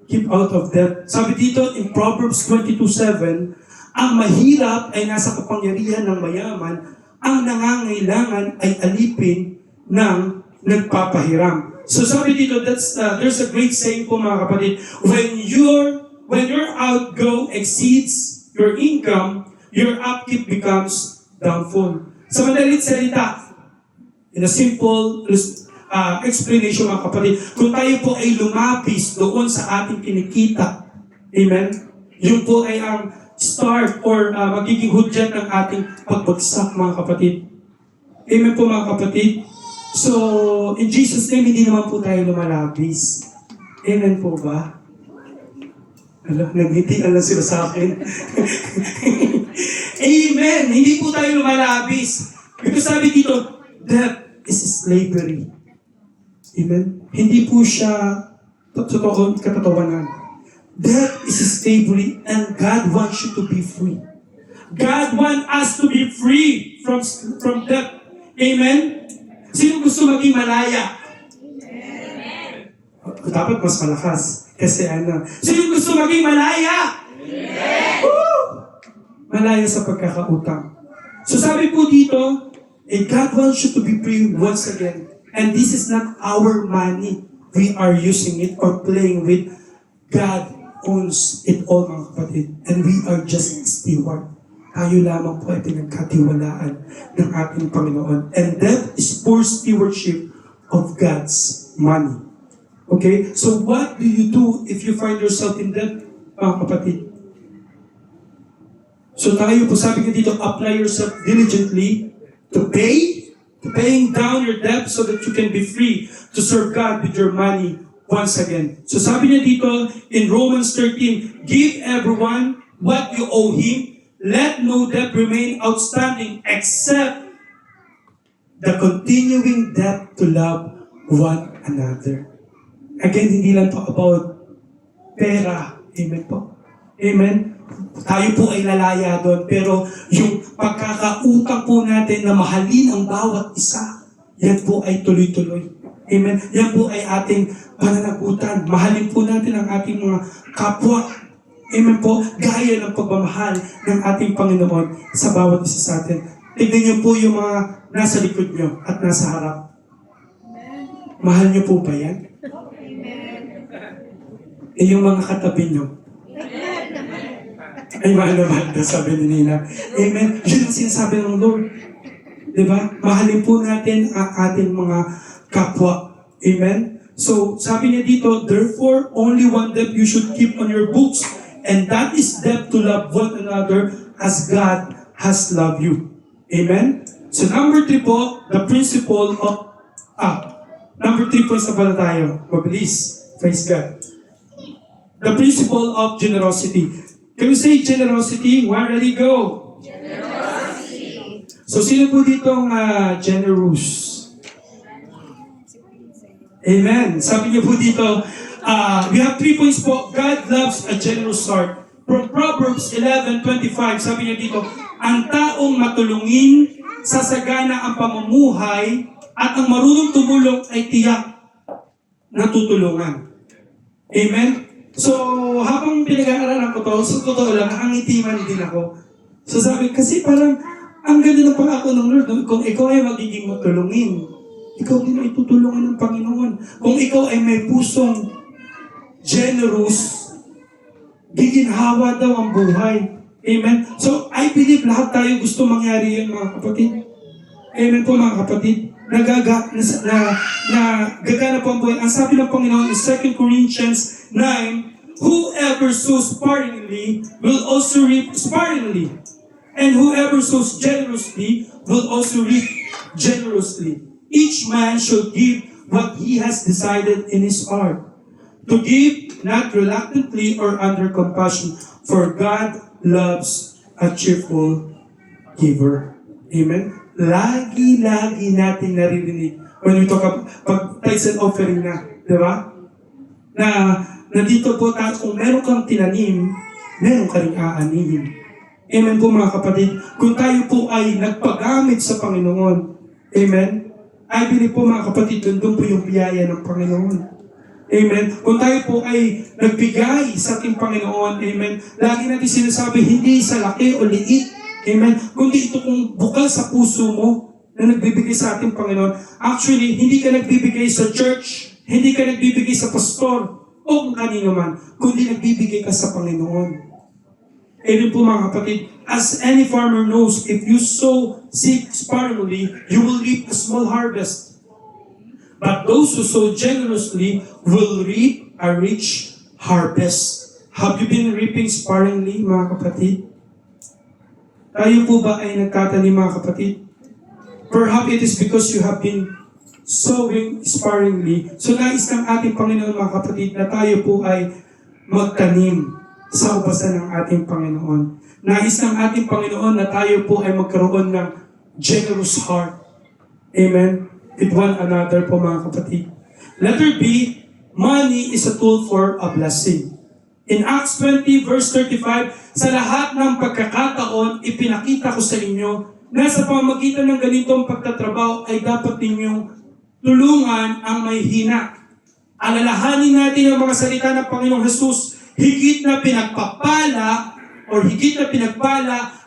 keep out of debt. Sabi dito in Proverbs 22:7, ang mahirap ay nasa kapangyarihan ng mayaman, ang nangangailangan ay alipin ng nagpapahiram. So sabi dito, there's a great saying po, mga kapatid, when your outgo exceeds your income, your upkeep becomes downfall. Sa madalit salita, in a simple explanation, mga kapatid, kung tayo po ay lumapis doon sa ating kinikita, amen, yun po ay ang start or magiging hudyat ng ating pagbagsak, mga kapatid. Amen po, mga kapatid. So, in Jesus' name, hindi naman po tayo lumalabis. Amen po ba? Nagngitian lang sila sa akin. Amen! Hindi po tayo lumalabis. Because sabi dito, debt is slavery. Amen? Hindi po siya totoo, katotohanan. Debt is slavery and God wants you to be free. God wants us to be free from debt. Amen? Sino gusto maging malaya? Amen. Dapat mas malakas. Kasi sino gusto maging malaya? Amen. Malaya sa pagkakautang. So sabi po dito, God wants you to be free once again. And this is not our money. We are using it or playing with. God owns it all, mga kapatid. And we are just steward. Tayo lamang po ay pinagkatiwalaan ng ating Panginoon. And that is poor stewardship of God's money. Okay? So what do you do if you find yourself in debt, mga kapatid? So tayo po, sabi nga dito, apply yourself diligently to paying down your debt so that you can be free to serve God with your money once again. So sabi niya dito in Romans 13, give everyone what you owe him. Let no debt remain outstanding except the continuing debt to love one another. Again, hindi lang po about pera. Amen po. Amen. Tayo po ay lalaya doon, pero yung pagkakautang po natin na mahalin ang bawat isa, yan po ay tuloy-tuloy. Amen. Yan po ay ating pananagutan. Mahalin po natin ang ating mga kapwa. Amen po, gaya ng pagmamahal ng ating Panginoon sa bawat isa sa atin. Tignan niyo po yung mga nasa likod niyo at nasa harap. Mahal niyo po ba yan? Eh yung mga katabi niyo, ay mahal na mahal na, sabi ni Nina. Amen. Yun ang sinasabi ng Lord. Diba? Mahalin po natin ang ating mga kapwa. Amen? So, sabi niya dito, therefore, only one debt you should keep on your books, and that is debt to love one another as God has loved you. Amen? So, number 3 po, the principle of, number 3 po, isa pala tayo. Mabilis. Praise God. The principle of generosity. Can we say generosity? One, ready, go! Generosity. So, sino po ditong generous? Amen. Sabi niyo po dito, We have 3 points po. God loves a generous heart. From Proverbs 11:25, sabi niya dito, ang taong matulungin, sasagana ang pamumuhay, at ang marunong tumulong ay tiyak na tutulungan. Amen? So, habang pinag-aaralan ko to, sa totoo lang, nakangitiman din ako. So sabi, kasi parang, ang ganda ng pangako ng Lord, no? Kung ikaw ay magiging matulungin, ikaw din ay tutulungan ng Panginoon. Kung ikaw ay may pusong generous, giginhawa daw ang buhay. Amen? So, I believe lahat tayo gusto mangyari yun, mga kapatid. Amen po, mga kapatid. Gagana po ang buhay. Ang sabi ng Panginoon in 2 Corinthians 9, whoever sows sparingly will also reap sparingly. And whoever sows generously will also reap generously. Each man should give what he has decided in his heart. To give, not reluctantly or under compulsion, for God loves a cheerful giver. Amen? Lagi-lagi natin naririnig when we talk about pag tithes and offering na, di ba? Na nandito po tayo, kung meron kang tinanim, meron ka rin aanihin. Amen po, mga kapatid. Kung tayo po ay nagpagamit sa Panginoon, amen? I believe po, mga kapatid, doon po yung biyaya ng Panginoon. Amen? Kung tayo po ay nagbigay sa ating Panginoon, amen? Lagi natin sinasabi, hindi sa laki o liit, amen? Kundi ito kung bukal sa puso mo na nagbibigay sa ating Panginoon. Actually, hindi ka nagbibigay sa church, hindi ka nagbibigay sa pastor, o kung kanino man, kundi nagbibigay ka sa Panginoon. Amen po, mga kapatid. As any farmer knows, if you sow seed sparingly, you will reap a small harvest. But those who sow generously will reap a rich harvest. Have you been reaping sparingly, mga kapatid? Tayo po ba ay nagtatanim, mga kapatid? Perhaps it is because you have been sowing sparingly. So nais ng ating Panginoon, mga kapatid, na tayo po ay magtanim sa ubasan ng ating Panginoon. Nais ng ating Panginoon na tayo po ay magkaroon ng generous heart. Amen? With one another po, mga kapatid. Letter B, money is a tool for a blessing. In Acts 20 verse 35, sa lahat ng pagkakataon, ipinakita ko sa inyo na sa pamamagitan ng ganitong pagtatrabaho ay dapat ninyong tulungan ang may hina. Alalahanin natin ang mga salita ng Panginoong Jesus, higit na pinagpapala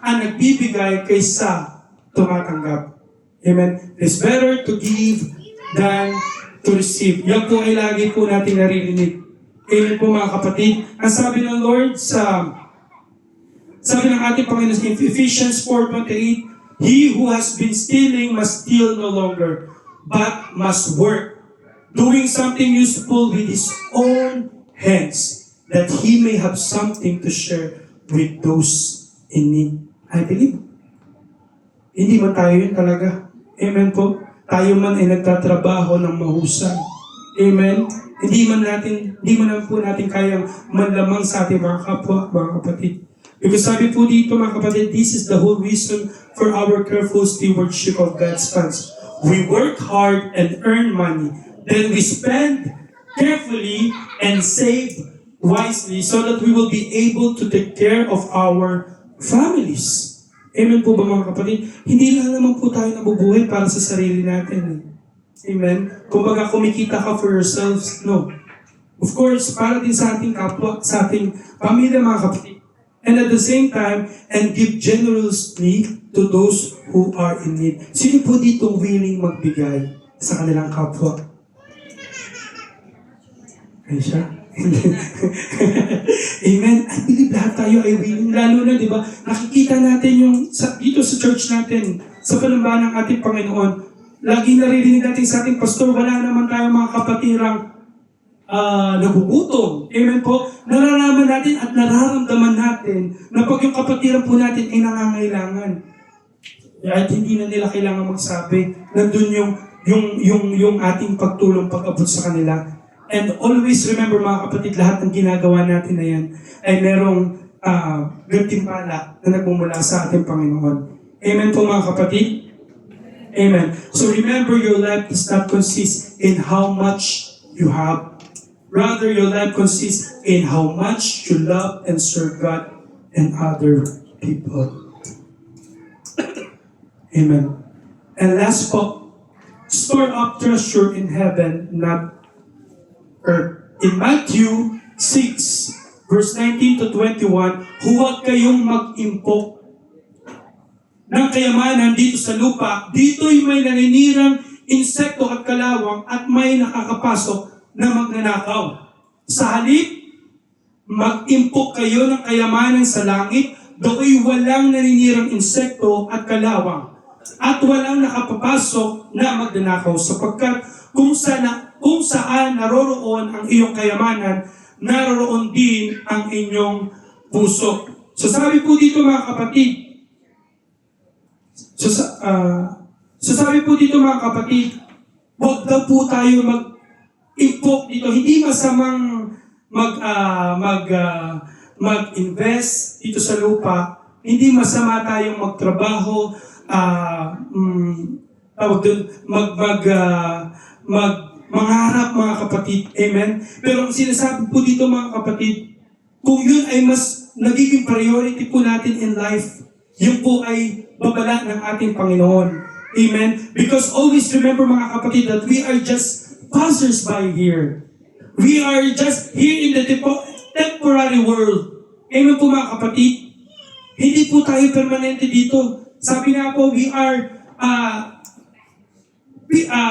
ang nagbibigay kaysa tumatanggap. Amen. It's better to give than to receive. Yan po ay lagi po natin naririnig. Amen po, mga kapatid. Ang sabi ng Lord sabi ng ating Panginoon in Ephesians 4:28, he who has been stealing must steal no longer, but must work, doing something useful with his own hands, that he may have something to share with those in need. I believe. Hindi man tayo yun talaga. Amen po. Tayo man ay nagtatrabaho ng mahusay. Amen. Hindi man po natin kayang manlamang sa ating mga kapwa, mga kapatid. Because sabi po dito, mga kapatid, this is the whole reason for our careful stewardship of God's funds. We work hard and earn money. Then we spend carefully and save wisely so that we will be able to take care of our families. Amen po ba, mga kapatid? Hindi lang naman po tayo nabubuhay para sa sarili natin. Amen? Kumbaga, kumikita ka for yourselves. No. Of course, para din sa ating kapwa, sa ating pamilya, mga kapatid. And at the same time, and give generously to those who are in need. Sino po dito willing magbigay sa kanilang kapwa? Ay siya? Amen. I believe lahat tayo ay willing. Lalo na, di ba? Nakikita natin yung dito sa church natin, sa panambahan ng ating Panginoon, lagi naririnig natin sa ating pastor, wala naman tayong mga kapatirang nagugutom. Amen po. Nararaman natin at nararamdaman natin na pag yung kapatiran po natin ay nangangailangan. At hindi na nila kailangan magsabi. Nandun yung ating pagtulong pag-abot sa kanila. And always remember, mga kapatid, lahat ng ginagawa natin na yan ay merong gantimpala na nagmumula sa ating Panginoon. Amen po, mga kapatid? Amen. So remember, your life does not consist in how much you have. Rather, your life consists in how much you love and serve God and other people. Amen. And last po, store up treasure in heaven, not earth. In Matthew 6, verse 19 to 21, huwag kayong mag-impok ng kayamanan dito sa lupa. Dito'y may naninirang insekto at kalawang at may nakakapasok na magnanakaw. Sa halip, mag-impok kayo ng kayamanan sa langit, do'y walang naninirang insekto at kalawang, at walang nakapapasok na magnanakaw, sapagkat kung saan naroroon ang iyong kayamanan, naroroon din ang inyong puso. So sabi po dito mga kapatid, huwag daw po tayo mag-impok dito. Hindi masamang mag-invest dito sa lupa. Hindi masama tayong magtrabaho, mangarap mga kapatid. Amen? Pero ang sinasabi po dito mga kapatid, kung yun ay mas nagiging priority po natin in life, yun po ay babala ng ating Panginoon. Amen? Because always remember mga kapatid that we are just passers-by here. We are just here in the temporary world. Amen po mga kapatid? Hindi po tayo permanente dito. Sabi nga po, we are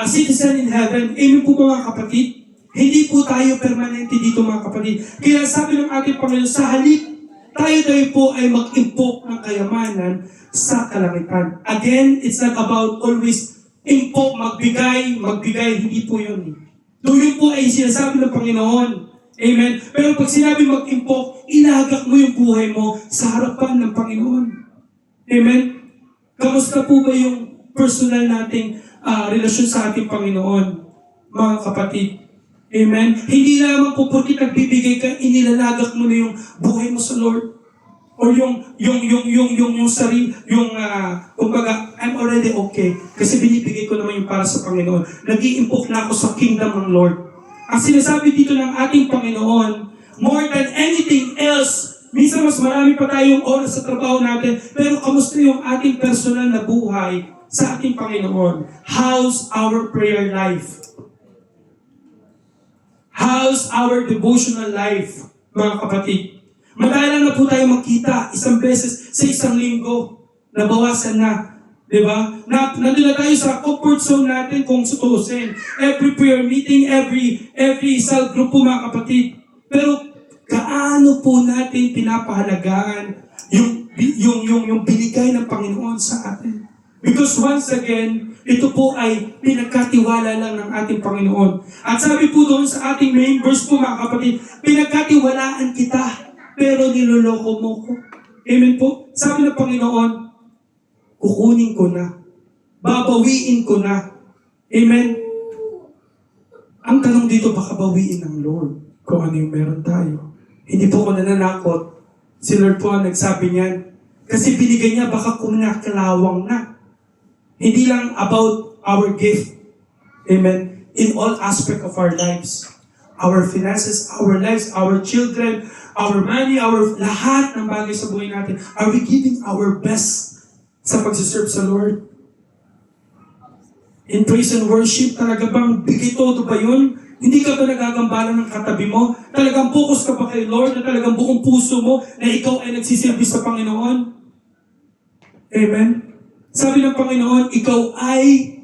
citizen in heaven. Amen po mga kapatid? Hindi po tayo permanente dito mga kapatid. Kaya sabi ng ating Panginoon, sa halip, tayo po ay mag-impok ng kayamanan sa kalangitan. Again, it's not about always impok, magbigay, hindi po yun. Yun po ay sinasabi ng Panginoon. Amen? Pero pag sinabi mag-impok, ilagak mo yung buhay mo sa harapan ng Panginoon. Amen? Kamusta po ba yung personal nating relasyon sa ating Panginoon, mga kapatid? Amen? Hindi naman po porque nagbibigay ka, inilalagak mo na yung buhay mo sa Lord. Or kumbaga, I'm already okay. Kasi binibigay ko naman yung para sa Panginoon. Nag-iimpok na ako sa kingdom ng Lord. Ang sinasabi dito ng ating Panginoon, more than anything else, minsan mas marami pa tayong oras sa trabaho natin, pero kamusta yung ating personal na buhay sa ating Panginoon? How's our prayer life? How's our devotional life, mga kapatid? Madalang na po tayo magkita isang beses sa isang linggo. Nabawasan na. Diba? Nandun na tayo sa comfort zone natin kung sutusin. Every prayer meeting, every cell group po mga kapatid. Pero kaano po natin pinapahalagaan yung binigay ng Panginoon sa atin? Because once again, ito po ay pinagkatiwala lang ng ating Panginoon. At sabi po doon sa ating main verse po mga kapatid, pinagkatiwalaan kita, pero niloloko mo ko. Amen po? Sabi ng Panginoon, kukunin ko na. Babawiin ko na. Amen? Ang tanong dito, baka bawiin ng Lord kung ano yung meron tayo. Hindi po ako nananakot. Si Lord po ang nagsabi niyan. Kasi binigay niya, baka kumakalawang na. Hindi lang about our gift. Amen? In all aspect of our lives. Our finances, our lives, our children, our money, lahat ng bagay sa buhay natin. Are we giving our best sa pagsiserve sa Lord? In praise and worship, talaga bang bigay todo ba yun? Hindi ka ba nagagambala ng katabi mo? Talagang focus ka ba kay Lord na talagang buong puso mo na ikaw ay nagsisilbi sa Panginoon? Amen? Sabi ng Panginoon, ikaw ay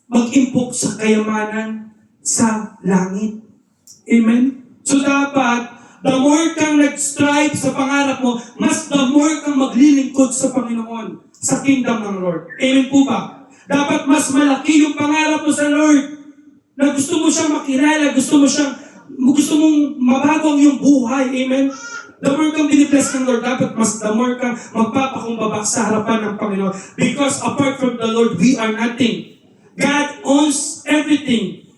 mag-impok sa kayamanan sa langit. Amen? So dapat, the more kang nag-strive sa pangarap mo, mas the more kang maglilingkod sa Panginoon, sa kingdom ng Lord. Amen po ba? Dapat mas malaki yung pangarap mo sa Lord, na gusto mo siyang makilala, gusto mong mabago ang iyong buhay. Amen? The more kang binibless ng Lord, dapat mas the more kang magpapakumbaba sa harapan ng Panginoon. Because apart from the Lord, we are nothing. God owns everything.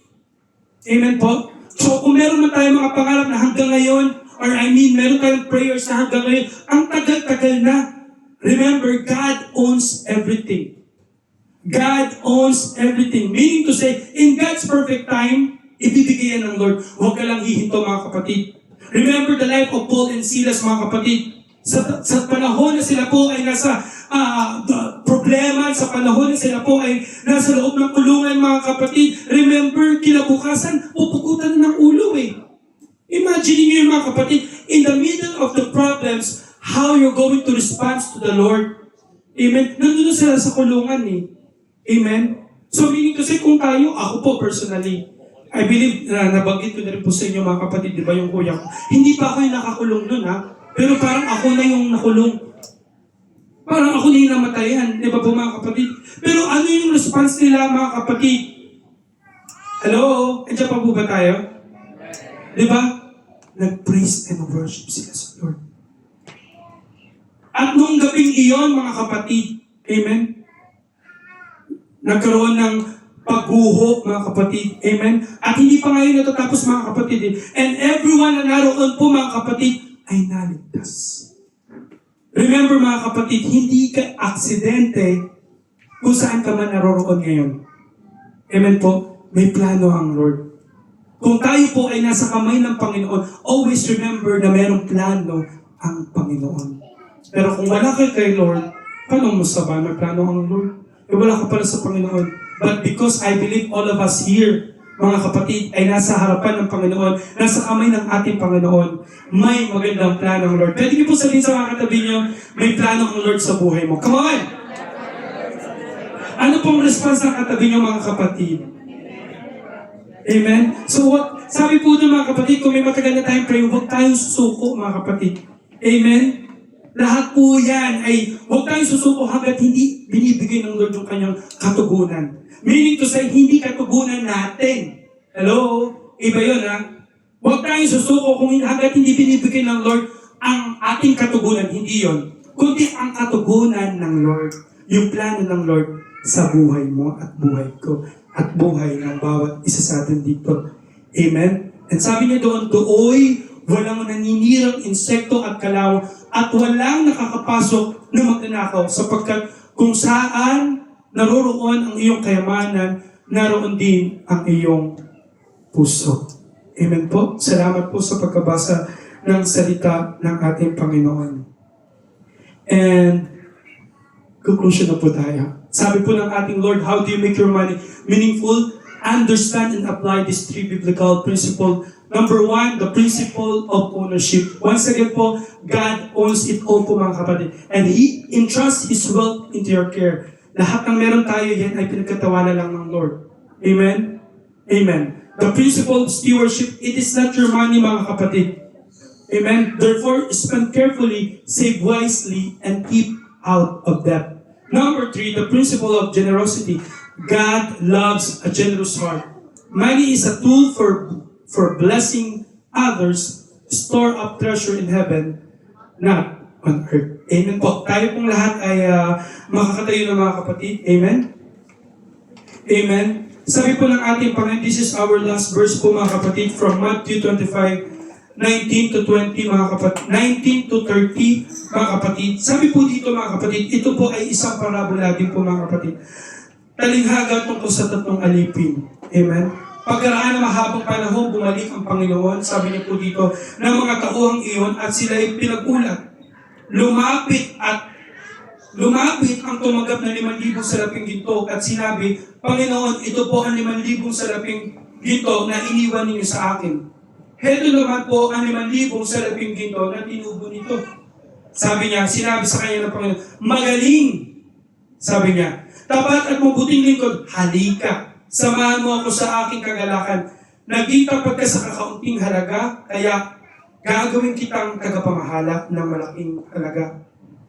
Amen po? So kung meron man tayong mga pangarap na hanggang ngayon, meron tayong prayers na hanggang ngayon, ang tagal-tagal na. Remember, God owns everything. God owns everything. Meaning to say, in God's perfect time, Ibibigay yan ng Lord. Huwag ka lang hihinto mga kapatid. Remember the life of Paul and Silas mga kapatid. Sa panahon na sila po ay nasa problema, sa panahon na sila po ay nasa loob ng kulungan mga kapatid, remember, kinabukasan, pupukutan ng ulo eh. Imagine niyo yung mga kapatid, in the middle of the problems, how you're going to respond to the Lord. Amen? Nandun sila sa kulungan eh. Amen? So meaning kasi kung tayo, ako po personally, I believe na nabanggit ko na rin po sa inyo mga kapatid, di ba yung kuya ko, hindi pa ako yung nakakulong nun ha, pero parang ako na yung nakulong. Parang ako na yung namatayan, di ba po mga kapatid? Pero ano yung response nila mga kapatid? Hello? Andiyan pa po ba tayo? Di ba? Nag-praise and worship sila sa Lord. At nung gabing iyon mga kapatid, amen? Nagkaroon ng pagguho, mga kapatid. Amen? At hindi pa ngayon natatapos, mga kapatid. And everyone na naroon po, mga kapatid, ay naligtas. Remember, mga kapatid, hindi ka aksidente kung saan ka man naroroon ngayon. Amen po? May plano ang Lord. Kung tayo po ay nasa kamay ng Panginoon, always remember na mayroong plano ang Panginoon. Pero kung wala kayo kay Lord, paano mo sabihin may plano ang Lord? Eh wala ka pala sa Panginoon. But because I believe all of us here, mga kapatid, ay nasa harapan ng Panginoon, nasa kamay ng ating Panginoon, may magandang plano ang Lord. Pwede niyo po sabihin sa mga katabi niyo, may plano ang Lord sa buhay mo. Come on! Ano pong response ng katabi niyo, mga kapatid? Amen? So what, sabi po ng mga kapatid, kung may matagal na tayong pray, huwag tayong susuko, mga kapatid. Amen? Lahat po yan ay huwag tayong susuko hanggat hindi binibigay ng Lord yung kanyang katugunan. Meaning to say, hindi katugunan natin. Hello? Iba yun ha? Huwag tayong susuko kung hanggat hindi binibigay ng Lord ang ating katugunan. Hindi yun. Kundi ang katugunan ng Lord. Yung plano ng Lord sa buhay mo at buhay ko. At buhay ng bawat isa sa atin dito. Amen? And sabi niya doon, dooy, walang naninirang insekto at kalaw at walang nakakapasok na magnanakaw sapagkat kung saan naroroon ang iyong kayamanan, naroon din ang iyong puso. Amen po. Salamat po sa pagkabasa ng salita ng ating Panginoon. And conclusion na po tayo. Sabi po ng ating Lord, how do you make your money meaningful? Understand and apply these three biblical principles. Number one, the principle of ownership. Once again po, God owns it all po mga kapatid. And He entrusts His wealth into your care. Lahat ng meron tayo, yan ay pinagkatawanan lang ng Lord. Amen? Amen. The principle of stewardship, it is not your money mga kapatid. Amen? Therefore, spend carefully, save wisely, and keep out of debt. Number three, the principle of generosity. God loves a generous heart. Money is a tool for blessing others, store up treasure in heaven, not on earth. Amen po. Tayo pong lahat ay makakatayo ng mga kapatid. Amen? Amen? Sabi po ng ating Panginoon, this is our last verse po mga kapatid from Matthew 25, 19 to 20 mga kapatid, 19 to 30 mga kapatid. Sabi po dito mga kapatid, ito po ay isang parabola din po mga kapatid. Talinghaga tungkol sa tatlong alipin. Amen? Pagkaraan ng mahabang panahon, bumalik ang Panginoon, sabi niya po dito, ng mga tauhang iyon at sila ay pinag-ulat. Lumapit ang tumanggap na 5,000 salaping ginto at sinabi, Panginoon, ito po ang 5,000 salaping ginto na iniwan ninyo sa akin. Heto naman po ang 5,000 salaping ginto na tinubo nito. Sabi niya, sinabi sa kanya ng Panginoon, magaling! Sabi niya, tapat at mabuting lingkod, halika. Samahan mo ako sa aking kagalakan. Naging tapat ka sa kakaunting halaga, kaya gagawin kitang tagapamahala ng malaking halaga.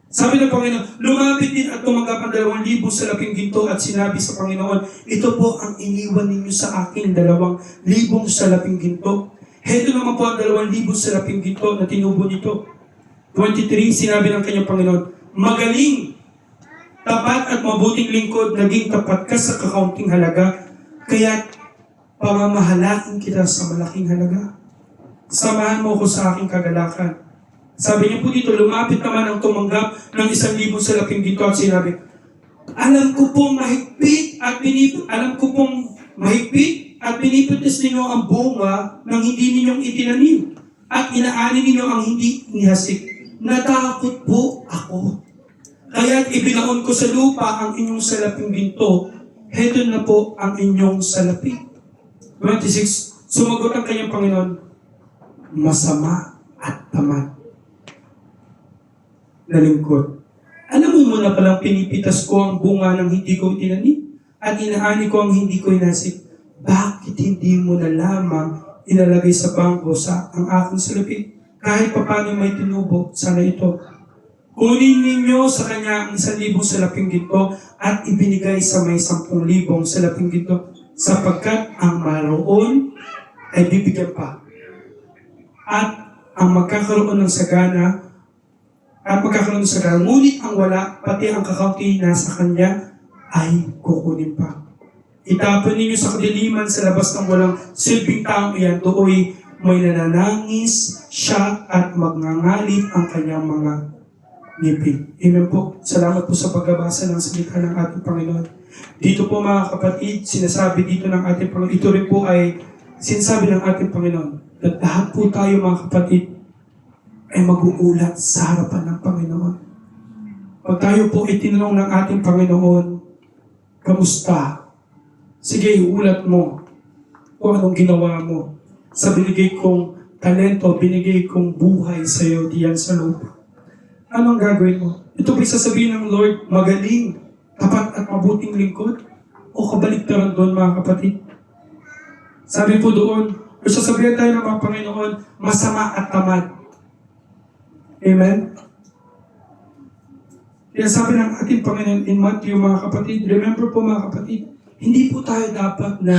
Sabi ng Panginoon, lumapit din at tumanggap ang 2,000 salaping ginto at sinabi sa Panginoon, ito po ang iniwan ninyo sa akin, 2,000 salaping ginto. Heto naman po ang 2,000 salaping ginto na tinubo nito. 23, sinabi ng kanyang Panginoon, magaling, tapat at mabuting lingkod, naging tapat ka sa kakaunting halaga, kaya pamamahalain kita sa malaking halaga. Samahan mo ko sa aking kagalakan. Sabi niya po dito, lumapit naman ang tumanggap ng 1,000 salaping ginto at sinabi, alam ko pong mahigpit at pinipitas ninyo ang bunga ng hindi ninyong itinanim at inaani ninyo ang hindi inihasik. Natakot po ako. Kaya't ibinaon ko sa lupa ang inyong salaping ginto. Heto na po ang inyong salapi. 26, sumagot ang kanyang Panginoon, masama at tamad na lingkod. Alam mo muna palang pinipitas ko ang bunga ng hindi ko itinanim at inaani ko ang hindi ko inasik. Bakit hindi mo na lamang inalagay sa bangko sa ang aking salapi? Kahit paano may tinubo, sana ito. Kunin ninyo sa kanya ang 1,000 salaping ginto at ibinigay sa may 10,000 salaping ginto sapagkat ang maroon ay bibigyan pa. At ang magkakaroon ng sagana, ngunit ang wala, pati ang kakaunti na sa kanya, ay kukunin pa. Itapon ninyo sa kadiliman sa labas ng walang silbing taong iyan, dooy may nananangis siya at magngangalit ang kanyang mga ngipin. Amen po. Salamat po sa pagbabasa ng salita ng ating Panginoon. Dito po mga kapatid, sinasabi dito ng ating Panginoon, ito rin po ay sinasabi ng ating Panginoon, at lahat po tayo mga kapatid, ay mag-uulat sa harapan ng Panginoon. Pag tayo po itinanong ng ating Panginoon, kamusta? Sige, ulat mo kung anong ginawa mo. Sa binigay kong talento, binigay kong buhay sa iyo diyan sa lupa. Anong gagawin mo? Ito ba'y sasabihin ng Lord, magaling, tapat at mabuting lingkod? O kabaliktaran doon mga kapatid? Sabi po doon, o sasabihin tayo ng mga Panginoon, masama at tamad. Amen? Kaya sabi ng ating Panginoon in Matthew, mga kapatid, remember po mga kapatid, hindi po tayo dapat na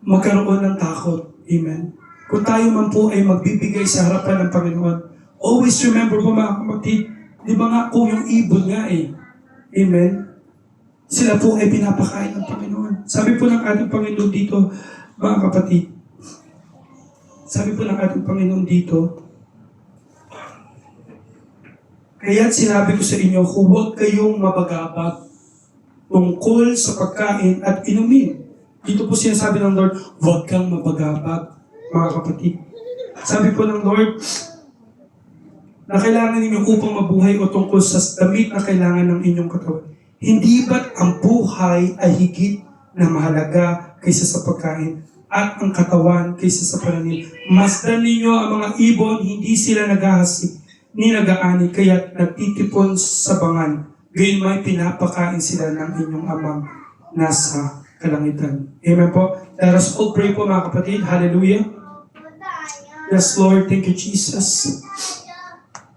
magkaroon ng takot. Amen? Kung tayo man po ay magbibigay sa harapan ng Panginoon, always remember po mga kapatid, di ba nga po yung ibon nga eh. Amen? Sila po ay pinapakain ng Panginoon. Sabi po ng ating Panginoon dito, mga kapatid, sabi po ng ating Panginoon dito, kaya't sinabi ko sa inyo, huwag kayong mabagabag tungkol sa pagkain at inumin. Dito po sinasabi ng Lord, huwag kang mabagabag, mga kapatid. Sabi po ng Lord, na kailangan ninyo upang mabuhay o tungkol sa damit na kailangan ng inyong katawan. Hindi ba't ang buhay ay higit na mahalaga kaysa sa pagkain? At ang katawan kaysa sa pananim. Masdan ninyo ang mga ibon, hindi sila naghahasik, ni nag-aani, kaya't nagtitipon sa bangan. Gayon may pinapakain sila ng inyong amang nasa kalangitan. Amen po. Let us all pray po mga kapatid. Hallelujah. Yes, Lord. Thank you, Jesus.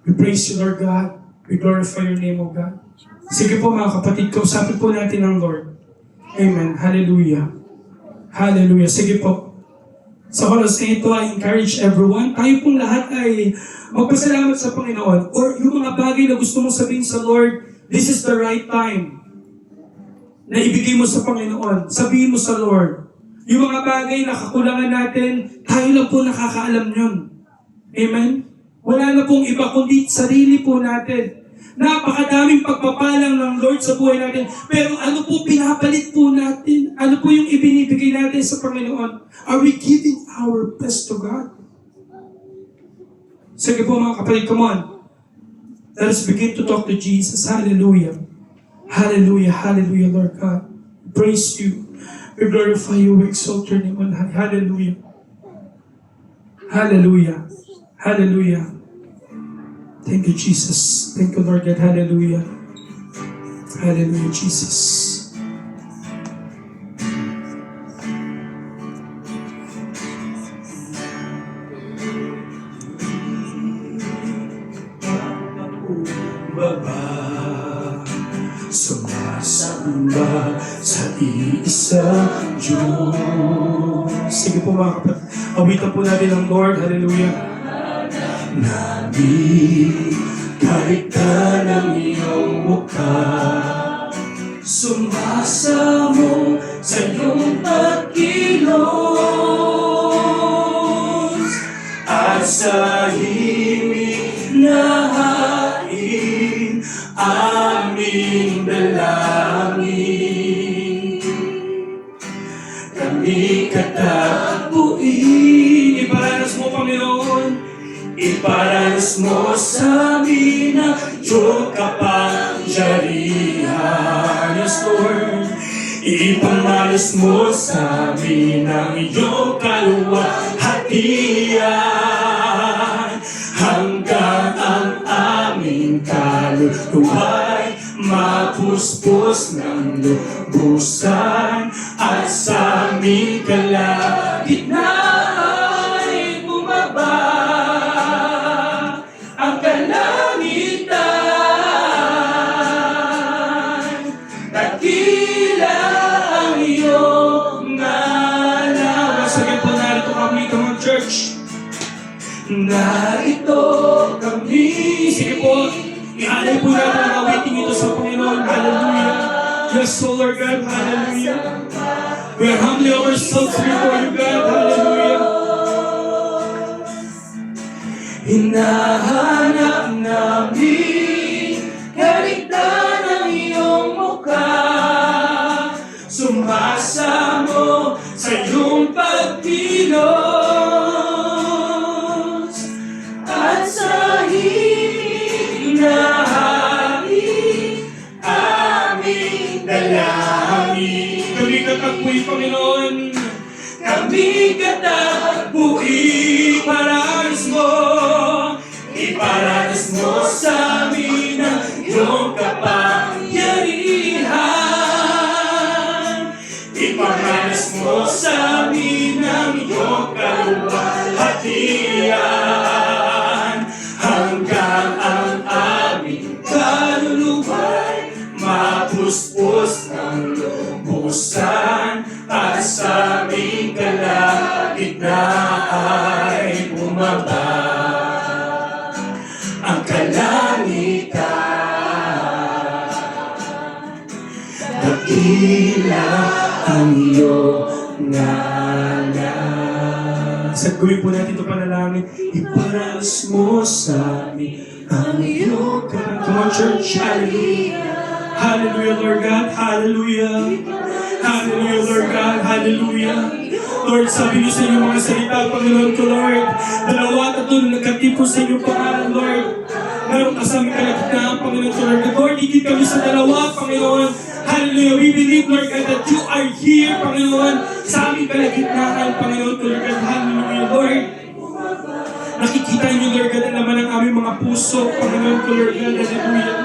We praise you, Lord God. We glorify your name, O God. Sige po mga kapatid, kausapin po natin ang Lord. Amen. Hallelujah. Hallelujah. Sige po. Sa oras na ito, I encourage everyone. Tayo pong lahat ay magpasalamat sa Panginoon. Or yung mga bagay na gusto mong sabihin sa Lord, this is the right time na ibigay mo sa Panginoon. Sabihin mo sa Lord. Yung mga bagay na kakulangan natin, tayo lang po nakakaalam yun. Amen? Wala na pong iba kundi sarili po natin. Napakadaming pagpapalang ng Lord sa buhay natin. Pero ano po pinapalit po natin? Ano po yung ibinibigay natin sa Panginoon? Are we giving our best to God? Sige po mga kapatid, come on. Let us begin to talk to Jesus. Hallelujah. Hallelujah. Hallelujah, Lord God. We praise you. We glorify you. We exalt your name on high. Hallelujah. Hallelujah. Hallelujah. Thank you, Jesus. Thank you, Lord God. Hallelujah. Hallelujah, Jesus. Sumasamba sa iisang Diyos. Sige po mga kapatid. Awitan po natin ang Lord. Hallelujah. Namin kahit ng iyong mukha, sumasamo sa iyong pagkilos at sa himig na hain aming dalangin. katapuin. Iparanas mo, Panginoon. Iparanas mo sa amin ang iyong kapangyarihan. Yes, Lord. Ipamalas mo sa amin ang iyong kaluwalhatian hanggang ang aming kaluluwa'y mapuspos ng lubusan at sa aming kalagitnaan bumaba ang kalangitan. Dakila ang iyong ngalan. Sige po, narito kami, come on church. Narito kami. Sige po, ialay po natin ang awiting ito sa Panginoon. Hallelujah. Yes, O Lord God. Hallelujah. We are humbly ourselves before you, God. Hallelujah. Hinahanap namin kaligtan ang iyong mukha. Sumasamo sa iyong pagkilos at sa himig na hari aming dalangin. Kami katakbuhin, Panginoon. Kami katakbuhin. Iparanas mo. Iparanas mo sa amin ang iyong kapangyarihan. Iparanas mo sa amin ang iyong kaluwalhatian hanggang ang aming kaluluwa'y mapuspos ng lubusan at sa aming kalagitnaan bumaba ang kalangitan. Dakila ang iyong ngalan. Sagawin po natin ito panalangin. Iparanas mo sa amin ang iyong kapangyarihan. Come on, church. Hallelujah. Hallelujah, Lord God. Hallelujah. Hallelujah, Lord God. Hallelujah. Lord, sabi niyo sa inyong mga salita, Panginoon ko, Lord, 2 at 3 na nagkatipo sa inyong pangalan, Lord. Meron ka sa aming kalagitnaan, Panginoon ko, Lord. Lord, higit kami sa 2, Panginoon. Hallelujah. We believe, Lord God, that you are here, Panginoon, sa aming kalagitnaan, Panginoon ko, Lord God. Hallelujah, Lord. Nakikita niyo, Lord God, ang laman ng aming mga puso, Panginoon ko, Lord God. Hallelujah.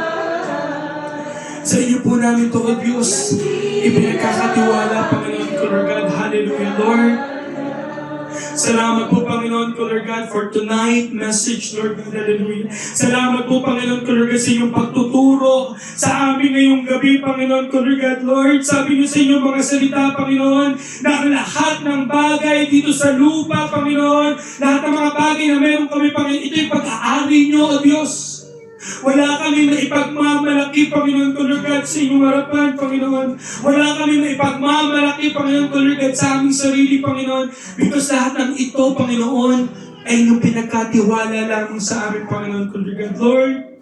Sa inyo po namin ito, O Diyos, ipinagkakatiwala, Panginoon ko, Lord God. Hallelujah, Lord. Salamat po, Panginoon ko, Lord God, for tonight message, Lord God. Hallelujah. Salamat po, Panginoon ko, Lord God, sa inyong pagtuturo sa amin ngayong gabi, Panginoon ko, Lord God. Lord, sabi niyo sa inyong mga salita, Panginoon, na ang lahat ng bagay dito sa lupa, Panginoon, lahat ng mga bagay na meron kami, Panginoon, ito yung pag-aari niyo, O Diyos. Wala kami maipagmamalaki, Panginoon ko, Lord God, sa inyong harapan, Panginoon. Wala kami maipagmamalaki, Panginoon ko, Lord God, sa aming sarili, Panginoon. Because lahat ng ito, Panginoon, ay inyong pinagkatiwala lamang sa amin, Panginoon ko, Lord God. Lord,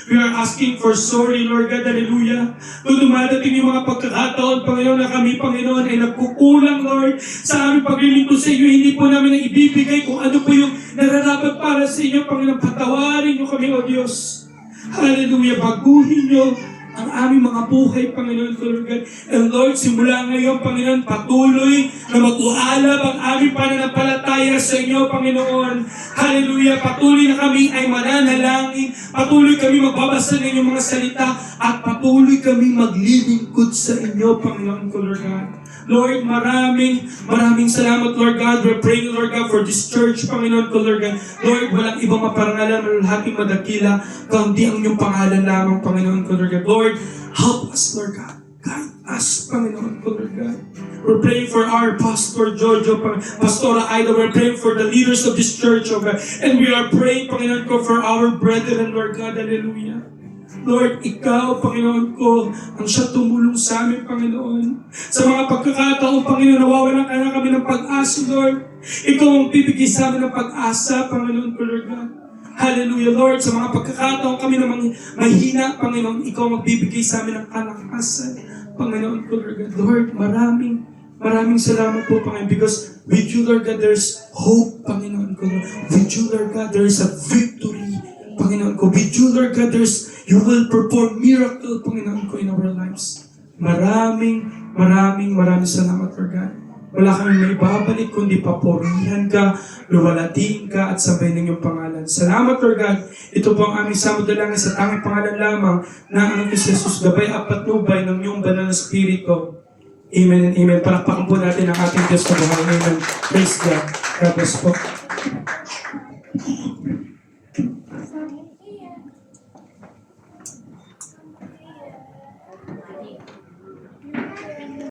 we are asking for sorry, Lord God, hallelujah. Kung dumadating yung mga pagkakataon, Panginoon, na kami, Panginoon, ay nagkukulang, Lord, sa aming paglilingkod sa inyo, hindi po namin na ibibigay kung ano po yung nararapat para sa inyo, Panginoon. Patawarin niyo kami, O Diyos. Hallelujah. Baguhin niyo ang aming mga buhay, Panginoon ko, Lord God. And Lord, simula ngayon, Panginoon, patuloy na mag-ualab ang aming pananampalataya sa inyo, Panginoon. Hallelujah. Patuloy na kami ay mananalangin. Patuloy kami magbabasa ng inyong mga salita. At patuloy kami maglilingkod sa inyo, Panginoon ko, Lord God. Lord, maraming salamat, Lord God. We're praying, Lord God, for this church, Panginoon ko, Lord God. Lord, walang ibang maparangalan ng lahating madakila, kundi ang inyong pangalan lamang, Panginoon ko, Lord God. Lord, help us, Lord God. Guide us, Panginoon ko, Lord God. We're praying for our Pastor Jojo, Pastora Ida. We're praying for the leaders of this church, oh God. And we are praying, Panginoon ko, for our brethren, Lord God. Hallelujah. Lord, Ikaw, Panginoon ko, ang siya tumulong sa amin, Panginoon. Sa mga pagkakataon, Panginoon, nawawalan ka na kami ng pag-asa, Lord. Ikaw ang bibigay sa amin ng pag-asa, Panginoon ko, Lord God. Hallelujah, Lord. Sa mga pagkakataon kami na mahina, Panginoon, Ikaw ang magbibigay sa amin ng kalakasan, Panginoon ko, Lord God. Lord, maraming Maraming salamat po, Panginoon, because with you, Lord God, there's hope, Panginoon ko. With you, Lord God, there's a victory, Panginoon ko. With you, Lord God, you will perform miracle, Panginoon ko, in our lives. Maraming salamat, Lord God. Wala kami may babalik, kundi papurihan ka, luwalatiin ka, at sabayin ng iyong pangalan. Salamat, Lord God. Ito po ang aming samudalangin sa tanging pangalan lamang ng anak ni Jesus, gabay at patnubay ng iyong banal na Espiritu. Amen and amen. Palakpakan po natin ang ating Diyos sa buhay. Amen. Praise God. God bless po.